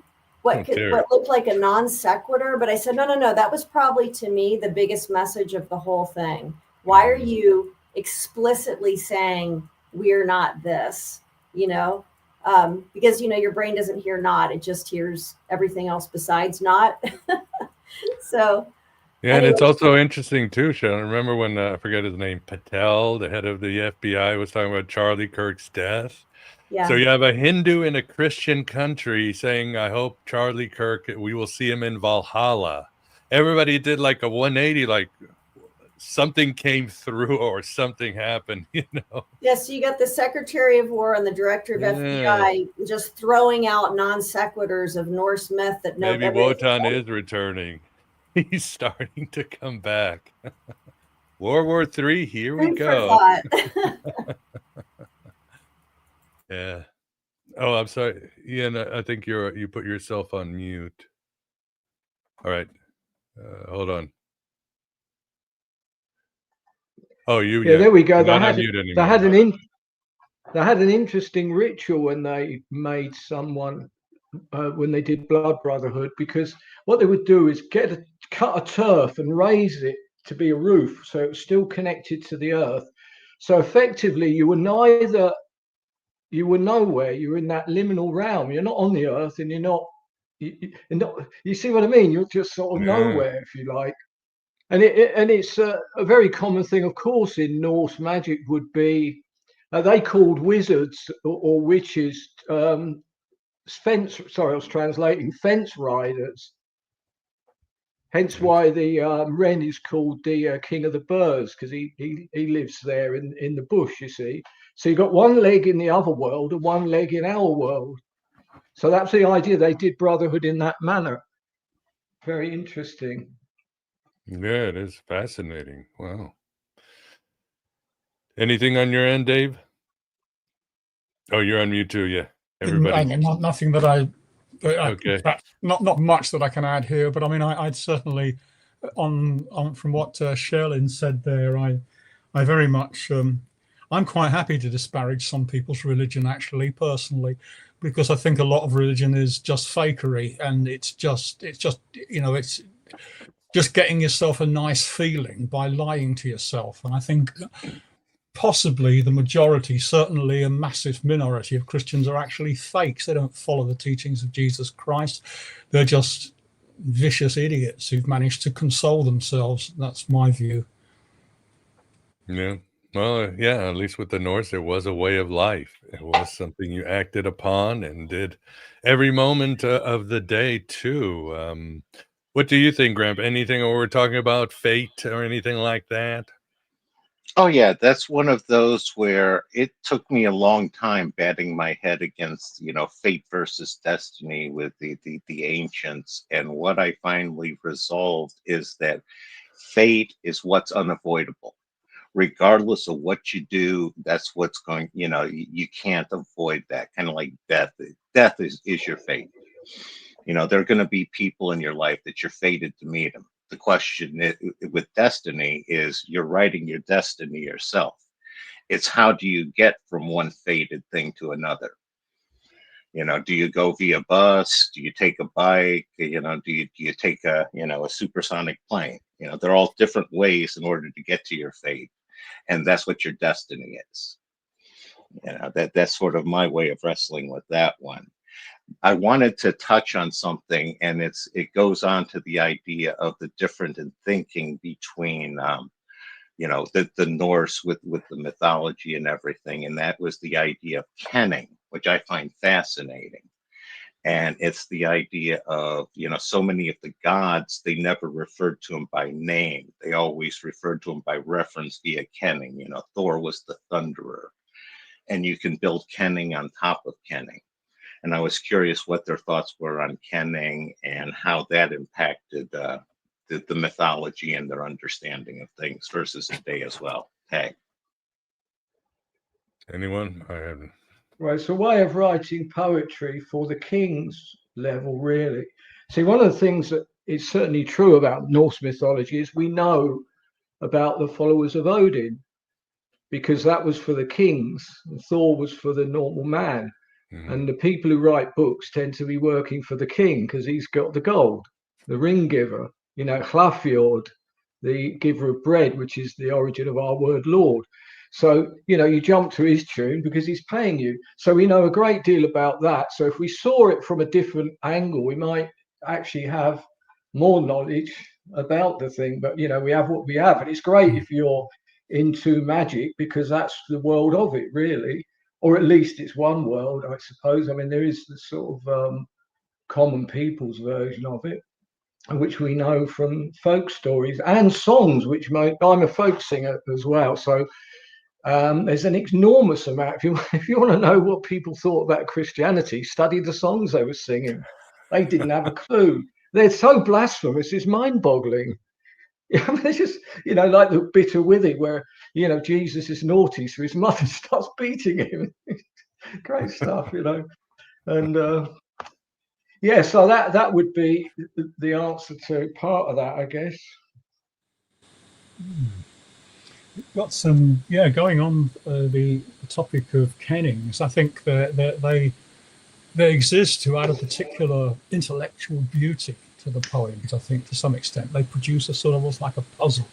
what looked like a non sequitur. But I said, no, that was probably to me the biggest message of the whole thing. Why are you explicitly saying we're not this, because your brain doesn't hear not, it just hears everything else besides not. So yeah, and it's also interesting too, Sean. Remember when I forget his name, Patel, the head of the FBI, was talking about Charlie Kirk's death? Yeah. So you have a Hindu in a Christian country saying, I hope Charlie Kirk, we will see him in Valhalla. Everybody did like a 180, like something came through or something happened, Yeah, so you got the Secretary of War and the Director of FBI just throwing out non sequiturs of Norse myth that maybe Wotan is returning. He's starting to come back. World War III, here we go. Yeah. Oh, I'm sorry, Ian. I think you put yourself on mute. All right, hold on. Oh, yeah, there we go. Not on mute anymore. They had an interesting ritual when they made someone when they did blood brotherhood, because what they would do is cut a turf and raise it to be a roof, so it was still connected to the earth. So effectively, you were nowhere. You're in that liminal realm. You're not on the earth, and you're not. You see what I mean? You're just sort of nowhere, if you like. And it's a very common thing, of course, in Norse magic would be they called wizards or witches fence. Sorry, I was translating fence riders. Hence why the Wren is called the king of the birds, because he lives there in the bush. You see, so you've got one leg in the other world and one leg in our world. So that's the idea. They did brotherhood in that manner. Very interesting. Yeah, it is fascinating. Wow. Anything on your end, Dave? Oh, you're on mute too. Yeah, everybody. Nothing that okay. Not much that I can add here, but I mean, I'd certainly on from what Sherlyn said there, I very much I'm quite happy to disparage some people's religion, actually, personally, because I think a lot of religion is just fakery, and it's just it's just getting yourself a nice feeling by lying to yourself. And I think possibly the majority, certainly a massive minority of Christians, are actually fakes. They don't follow the teachings of Jesus Christ. They're just vicious idiots who've managed to console themselves. That's my view. Yeah. Well, yeah, at least with the Norse, it was a way of life. It was something you acted upon and did every moment of the day too. What do you think, Grandpa? Anything we're talking about, fate or anything like that? Oh yeah, that's one of those where it took me a long time batting my head against, fate versus destiny with the ancients. And what I finally resolved is that fate is what's unavoidable. Regardless of what you do, that's what's going, you can't avoid that. Kind of like death. Death is your fate. There are going to be people in your life that you're fated to meet them. The question with destiny is you're writing your destiny yourself. It's how do you get from one fated thing to another? Do you go via bus? Do you take a bike? Do you take a supersonic plane? They're all different ways in order to get to your fate. And that's what your destiny is. That's sort of my way of wrestling with that one. I wanted to touch on something, and it goes on to the idea of the difference in thinking between the Norse with the mythology and everything, and that was the idea of kenning, which I find fascinating. And it's the idea of, so many of the gods, they never referred to them by name. They always referred to them by reference via kenning. Thor was the thunderer, and you can build kenning on top of kenning. And I was curious what their thoughts were on kenning and how that impacted the mythology and their understanding of things versus today as well. Hey. Anyone? I haven't. Right, it's a way of writing poetry for the king's level, really. See, one of the things that is certainly true about Norse mythology is we know about the followers of Odin, because that was for the kings, and Thor was for the normal man. And the people who write books tend to be working for the king because he's got the gold, the ring giver, Hlafjord, the giver of bread, which is the origin of our word Lord. So, you jump to his tune because he's paying you. So we know a great deal about that. So if we saw it from a different angle, we might actually have more knowledge about the thing. But, we have what we have. And it's great if you're into magic because that's the world of it, really. Or at least it's one world, I suppose. I mean, there is the sort of common people's version of it, which we know from folk stories and songs, which I'm a folk singer as well. So there's an enormous amount. If you want to know what people thought about Christianity, study the songs they were singing. They didn't have a clue. They're so blasphemous, it's mind-boggling. They're just, like the bitter withy where, Jesus is naughty, so his mother starts beating him. Great stuff, And so that would be the answer to part of that, I guess. Got some, going on the topic of kennings. I think that they exist to add a particular intellectual beauty to the poems. I think to some extent they produce a sort of almost like a puzzle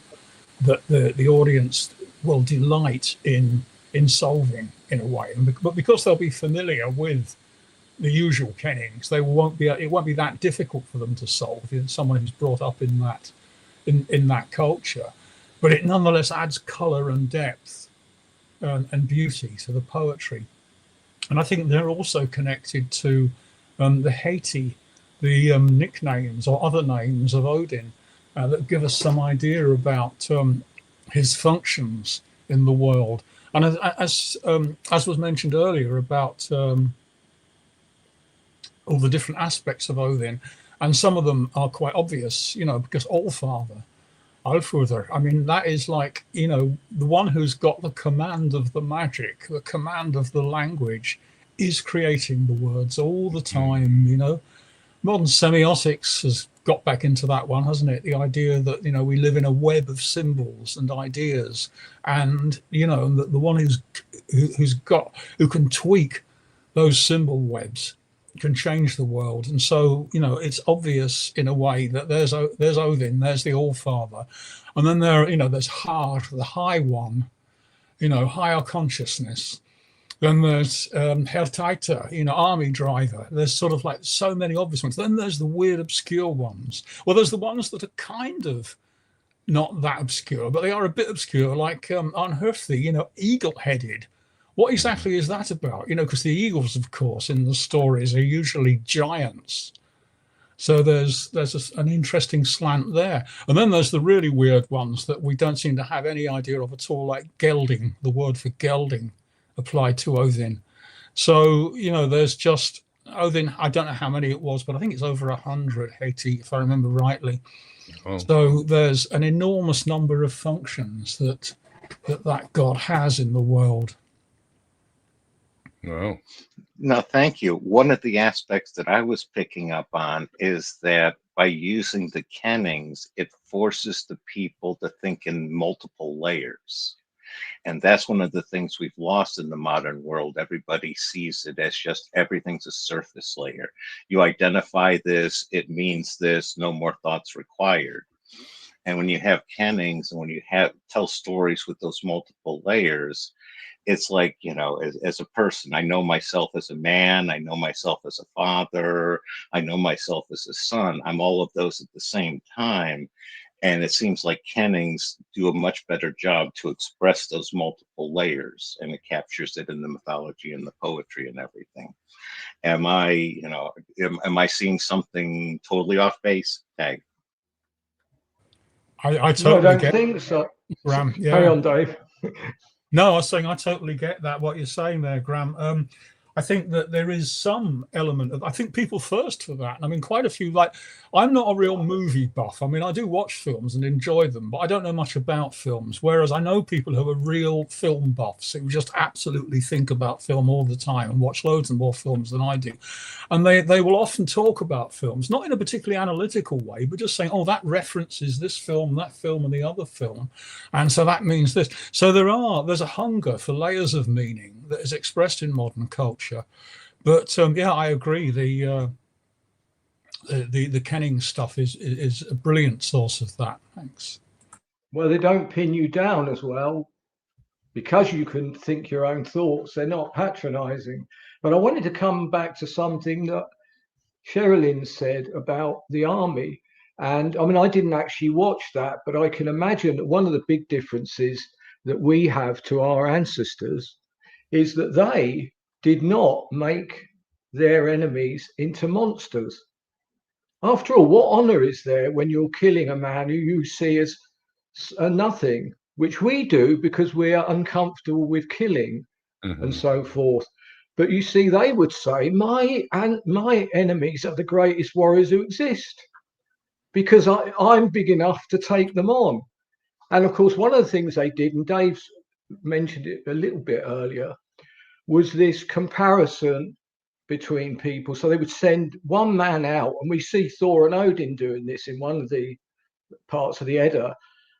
that the audience will delight in solving in a way. But because they'll be familiar with the usual kennings, it won't be that difficult for them to solve. Someone who's brought up in that culture, but it nonetheless adds color and depth and beauty to the poetry. And I think they're also connected to the Haiti, the nicknames or other names of Odin that give us some idea about his functions in the world. And as was mentioned earlier about all the different aspects of Odin, and some of them are quite obvious, because Allfather, Alfruther, I mean, that is like, the one who's got the command of the magic, the command of the language, is creating the words all the time, Modern semiotics has got back into that one, hasn't it? The idea that, we live in a web of symbols and ideas, and, the one who can tweak those symbol webs can change the world. And so, it's obvious in a way that there's Odin, there's the Allfather, and then there's Hard, the high one, higher consciousness. Then there's Hertaita, army driver. There's sort of like so many obvious ones. Then there's the weird, obscure ones. Well, there's the ones that are kind of not that obscure, but they are a bit obscure, like Unhearthly, eagle-headed. What exactly is that about? Because the eagles, of course, in the stories are usually giants. So there's an interesting slant there. And then there's the really weird ones that we don't seem to have any idea of at all, like gelding, the word for gelding applied to Odin. So, there's just Odin, I don't know how many it was, but I think it's over 100, Haiti, if I remember rightly. Oh. So there's an enormous number of functions that god has in the world. Wow. No, thank you. One of the aspects that I was picking up on is that by using the kennings, it forces the people to think in multiple layers. And that's one of the things we've lost in the modern world. Everybody sees it as just everything's a surface layer. You identify this, it means this, no more thoughts required. And when you have kennings and when you tell stories with those multiple layers, it's like, as a person, I know myself as a man, I know myself as a father, I know myself as a son. I'm all of those at the same time. And it seems like kennings do a much better job to express those multiple layers, and it captures it in the mythology and the poetry and everything. Am I, am I seeing something totally off base? Tag. I No, I totally don't get think so. Graham. Carry Yeah. on, Dave. No, I was saying I totally get that, what you're saying there, Graham. I think that there is some element of, I think people first for that. I mean, quite a few, like, I'm not a real movie buff. I mean, I do watch films and enjoy them, but I don't know much about films. Whereas I know people who are real film buffs who just absolutely think about film all the time and watch loads and more films than I do. And they will often talk about films, not in a particularly analytical way, but just saying, oh, that references this film, that film, and the other film. And so that means this. So there's a hunger for layers of meaning that is expressed in modern culture. But yeah, I agree. The kenning stuff is a brilliant source of that. Thanks. Well, they don't pin you down as well because you can think your own thoughts. They're not patronizing. But I wanted to come back to something that Sherilyn said about the army. And I mean, I didn't actually watch that, but I can imagine that one of the big differences that we have to our ancestors is that they did not make their enemies into monsters. After all, what honor is there when you're killing a man who you see as a nothing, which we do because we are uncomfortable with killing and so forth. But you see, they would say, my enemies are the greatest warriors who exist because I'm big enough to take them on. And of course, one of the things they did, and Dave's mentioned it a little bit earlier, was this comparison between people. So they would send one man out, and we see Thor and Odin doing this in one of the parts of the Edda,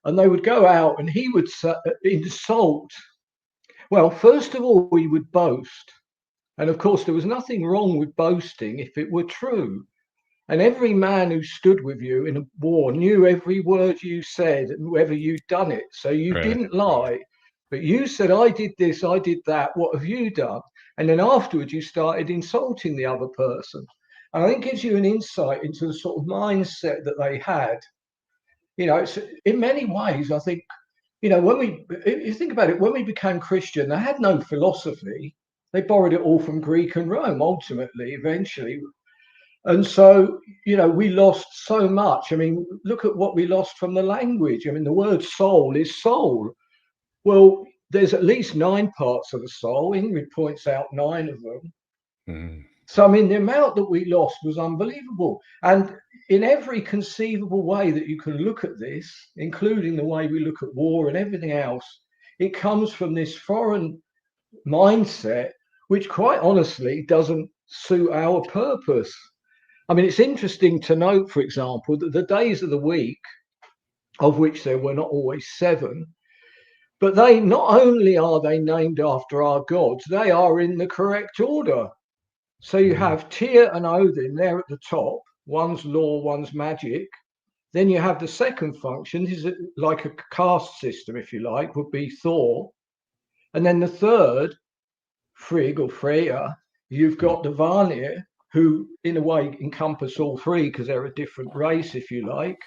and they would go out and he would insult. Well, first of all, he would boast. And of course, there was nothing wrong with boasting if it were true. And every man who stood with you in a war knew every word you said and whether you'd done it. So you didn't lie, but you said, I did this, I did that. What have you done? And then afterwards, you started insulting the other person. And I think it gives you an insight into the sort of mindset that they had. It's, in many ways, I think, if you think about it, when we became Christian, they had no philosophy. They borrowed it all from Greek and Rome, ultimately, eventually. And so, we lost so much. I mean, look at what we lost from the language. I mean, the word soul is soul. Well, there's at least 9 parts of the soul. Ingrid points out 9 of them. So, I mean, the amount that we lost was unbelievable. And in every conceivable way that you can look at this, including the way we look at war and everything else, it comes from this foreign mindset, which quite honestly doesn't suit our purpose. I mean, it's interesting to note, for example, that the days of the week, of which there were not always 7, but they not only are they named after our gods, they are in the correct order. So you have Tyr and Odin there at the top, one's law, one's magic. Then you have the second function, this is like a caste system, if you like, would be Thor. And then the third, Frigg or Freya, you've got the Vanir, who in a way encompass all 3 because they're a different race, if you like.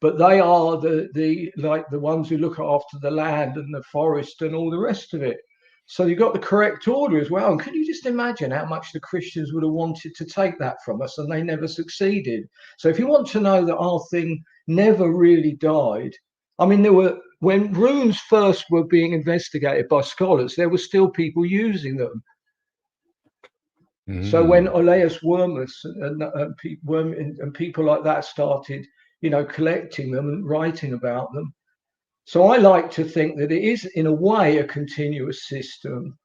But they are the ones who look after the land and the forest and all the rest of it. So you've got the correct order as well. And can you just imagine how much the Christians would have wanted to take that from us, and they never succeeded? So if you want to know that our thing never really died, I mean, when runes first were being investigated by scholars, there were still people using them. So when Olaus Wormus and people like that started, collecting them and writing about them. So I like to think that it is, in a way, a continuous system.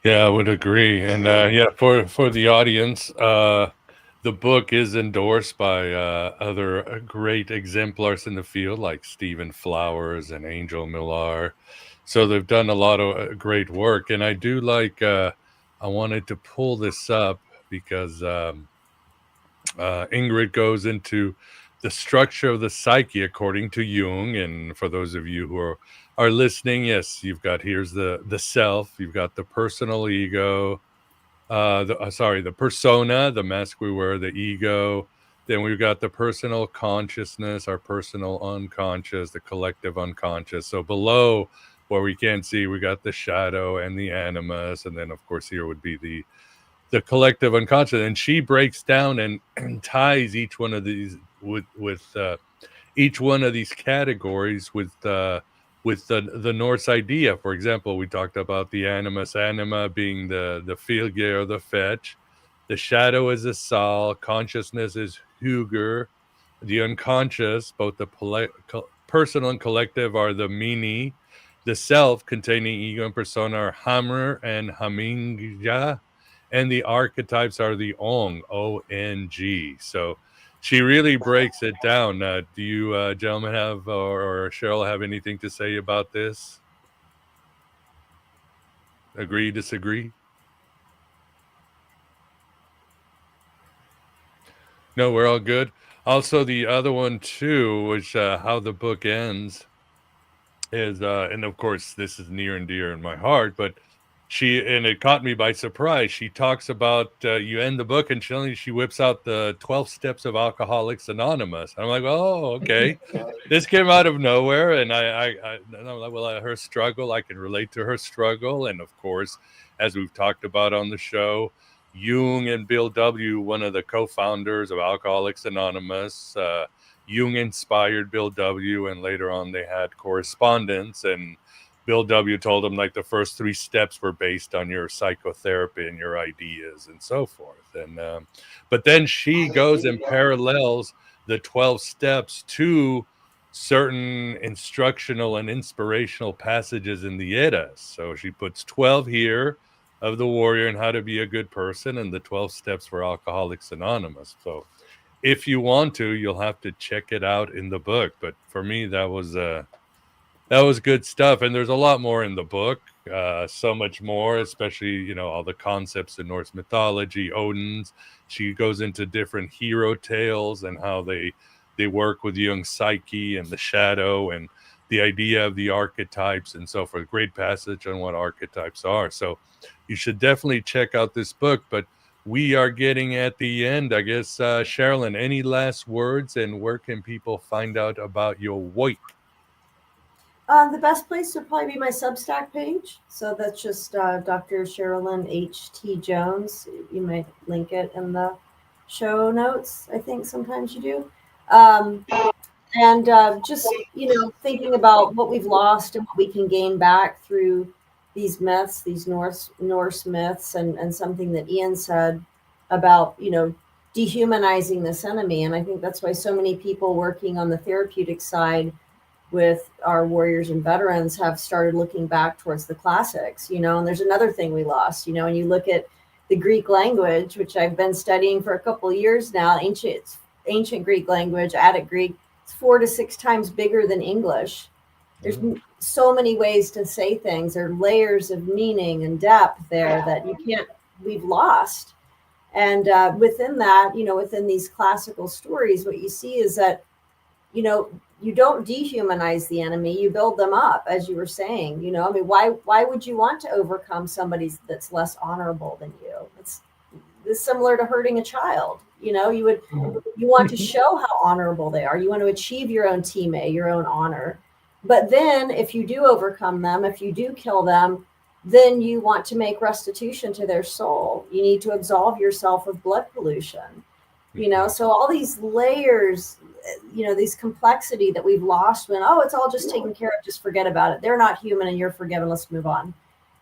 Yeah, I would agree. And for the audience, the book is endorsed by other great exemplars in the field, like Stephen Flowers and Angel Millar. So they've done a lot of great work. And I do like, I wanted to pull this up because Ingrid goes into the structure of the psyche according to Jung. And for those of you who are listening, yes, you've got, here's the self, you've got the personal ego, the persona, the mask we wear, the ego. Then we've got the personal consciousness, our personal unconscious, the collective unconscious. So below, where we can't see, we got the shadow and the animus. And then, of course, here would be the collective unconscious. And she breaks down and ties each one of these with each one of these categories with the Norse idea. For example, we talked about the animus, anima being the fylgje or the fetch. The shadow is a sal, consciousness is huger. The unconscious, both the personal and collective, are the mini. The self, containing ego and persona, are hammer and hamingja. And the archetypes are the ong, O-N-G. So she really breaks it down. Do you gentlemen have, or Cheryl, have anything to say about this? Agree, disagree? No, we're all good. Also, the other one too, which how the book ends is, and of course this is near and dear in my heart, but and it caught me by surprise. She talks about, you end the book and she whips out the 12 steps of Alcoholics Anonymous. I'm like, oh, okay. This came out of nowhere. And I'm like, well, her struggle, I can relate to her struggle. And of course, as we've talked about on the show, Jung and Bill W., one of the co-founders of Alcoholics Anonymous, Jung inspired Bill W., and later on they had correspondence, and Bill W. told him, like, the first 3 steps were based on your psychotherapy and your ideas and so forth. And but then she goes and parallels the 12 steps to certain instructional and inspirational passages in the Eddas. So she puts 12 here of the warrior and how to be a good person, and the 12 steps for Alcoholics Anonymous. So if you want to, you'll have to check it out in the book. But for me, that was good stuff. And there's a lot more in the book, so much more, especially, all the concepts in Norse mythology, Odin's. She goes into different hero tales and how they work with Jung's psyche and the shadow and the idea of the archetypes and so forth. Great passage on what archetypes are. So you should definitely check out this book. But we are getting at the end, I guess. Sherilyn, any last words, and where can people find out about your work? The best place would probably be my Substack page. So that's just Dr. Sherilyn H.T. Jones. You might link it in the show notes. I think sometimes you do. And just, thinking about what we've lost and what we can gain back through these myths, these Norse myths, and something that Ian said about, dehumanizing this enemy. And I think that's why so many people working on the therapeutic side with our warriors and veterans have started looking back towards the classics, and there's another thing we lost, and you look at the Greek language, which I've been studying for a couple of years now, ancient Greek language, Attic Greek, it's 4 to 6 times bigger than English. There's so many ways to say things. There are layers of meaning and depth there that we've lost. And within that, within these classical stories, what you see is that, you don't dehumanize the enemy, you build them up, as you were saying. Why would you want to overcome somebody that's less honorable than you? It's similar to hurting a child. You want to show how honorable they are. You want to achieve your own teammate, your own honor. But then if you do overcome them, if you do kill them, then you want to make restitution to their soul. You need to absolve yourself of blood pollution. So all these layers, these complexity that we've lost when, it's all just taken care of, just forget about it. They're not human and you're forgiven. Let's move on.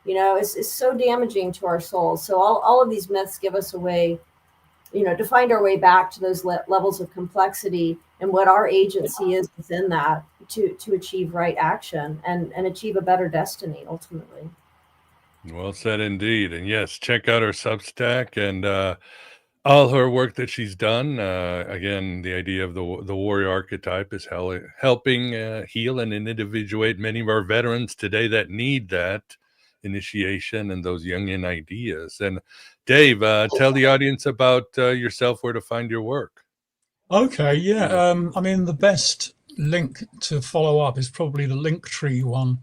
It's so damaging to our souls. So all of these myths give us a way, to find our way back to those levels of complexity and what our agency is within that to achieve right action and achieve a better destiny ultimately. Well said indeed. And yes, check out her Substack and all her work that she's done. Again, the idea of the warrior archetype is helping heal and individuate many of our veterans today that need that initiation and those Jungian ideas. And Dave, tell the audience about yourself, where to find your work. Okay, yeah. I mean, the best link to follow up is probably the Linktree one,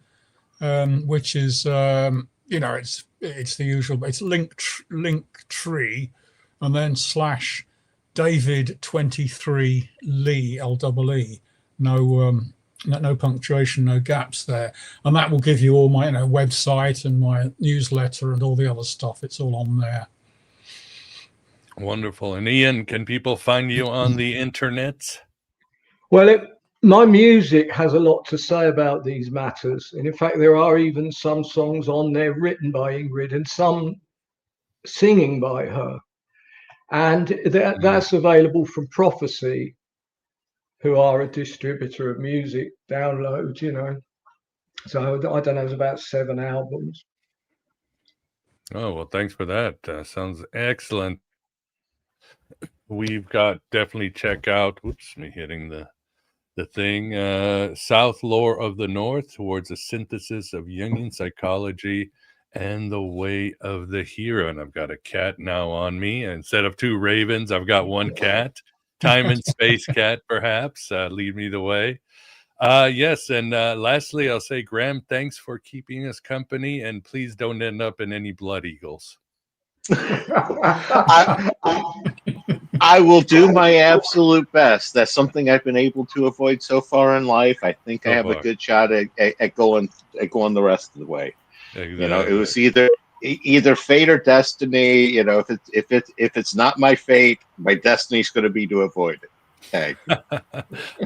which is it's the usual. It's Linktree, and then slash David 23 Lee LEE. No punctuation, no gaps there, and that will give you all my website and my newsletter and all the other stuff. It's all on there. Wonderful. And Ian, can people find you on the internet? Well, my music has a lot to say about these matters. And in fact, there are even some songs on there written by Ingrid and some singing by her. And that's available from Prophecy, who are a distributor of music download, So I don't know, there's about 7 albums. Oh, well, thanks for that. Sounds excellent. We've got definitely check out, whoops, me hitting the thing, South Lore of the North towards a synthesis of Jungian psychology and the way of the hero. And I've got a cat now on me. Instead of 2 ravens, I've got 1 cat. Time and space cat, perhaps. Lead me the way. Yes, and lastly, I'll say, Graham, thanks for keeping us company, and please don't end up in any blood eagles. I will do my absolute best. That's something I've been able to avoid so far in life. I think I have a good shot at going the rest of the way. Exactly. It was either fate or destiny. If it's not my fate, my destiny's going to be to avoid it. Okay.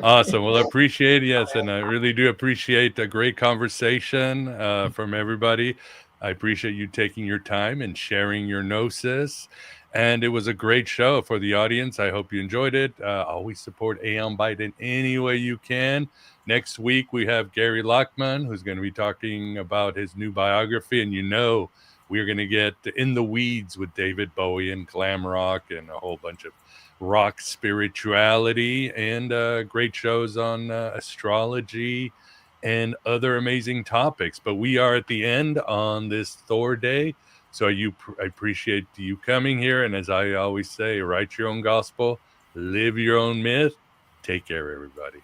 Awesome. Well, I appreciate it. Yes, and I really do appreciate a great conversation from everybody. I appreciate you taking your time and sharing your gnosis. And it was a great show for the audience. I hope you enjoyed it. Always support Aeon Byte in any way you can. Next week, we have Gary Lockman, who's going to be talking about his new biography. And we're going to get in the weeds with David Bowie and glam rock and a whole bunch of rock spirituality and great shows on astrology and other amazing topics. But we are at the end on this Thor Day. So I appreciate you coming here. And as I always say, write your own gospel, live your own myth. Take care, everybody.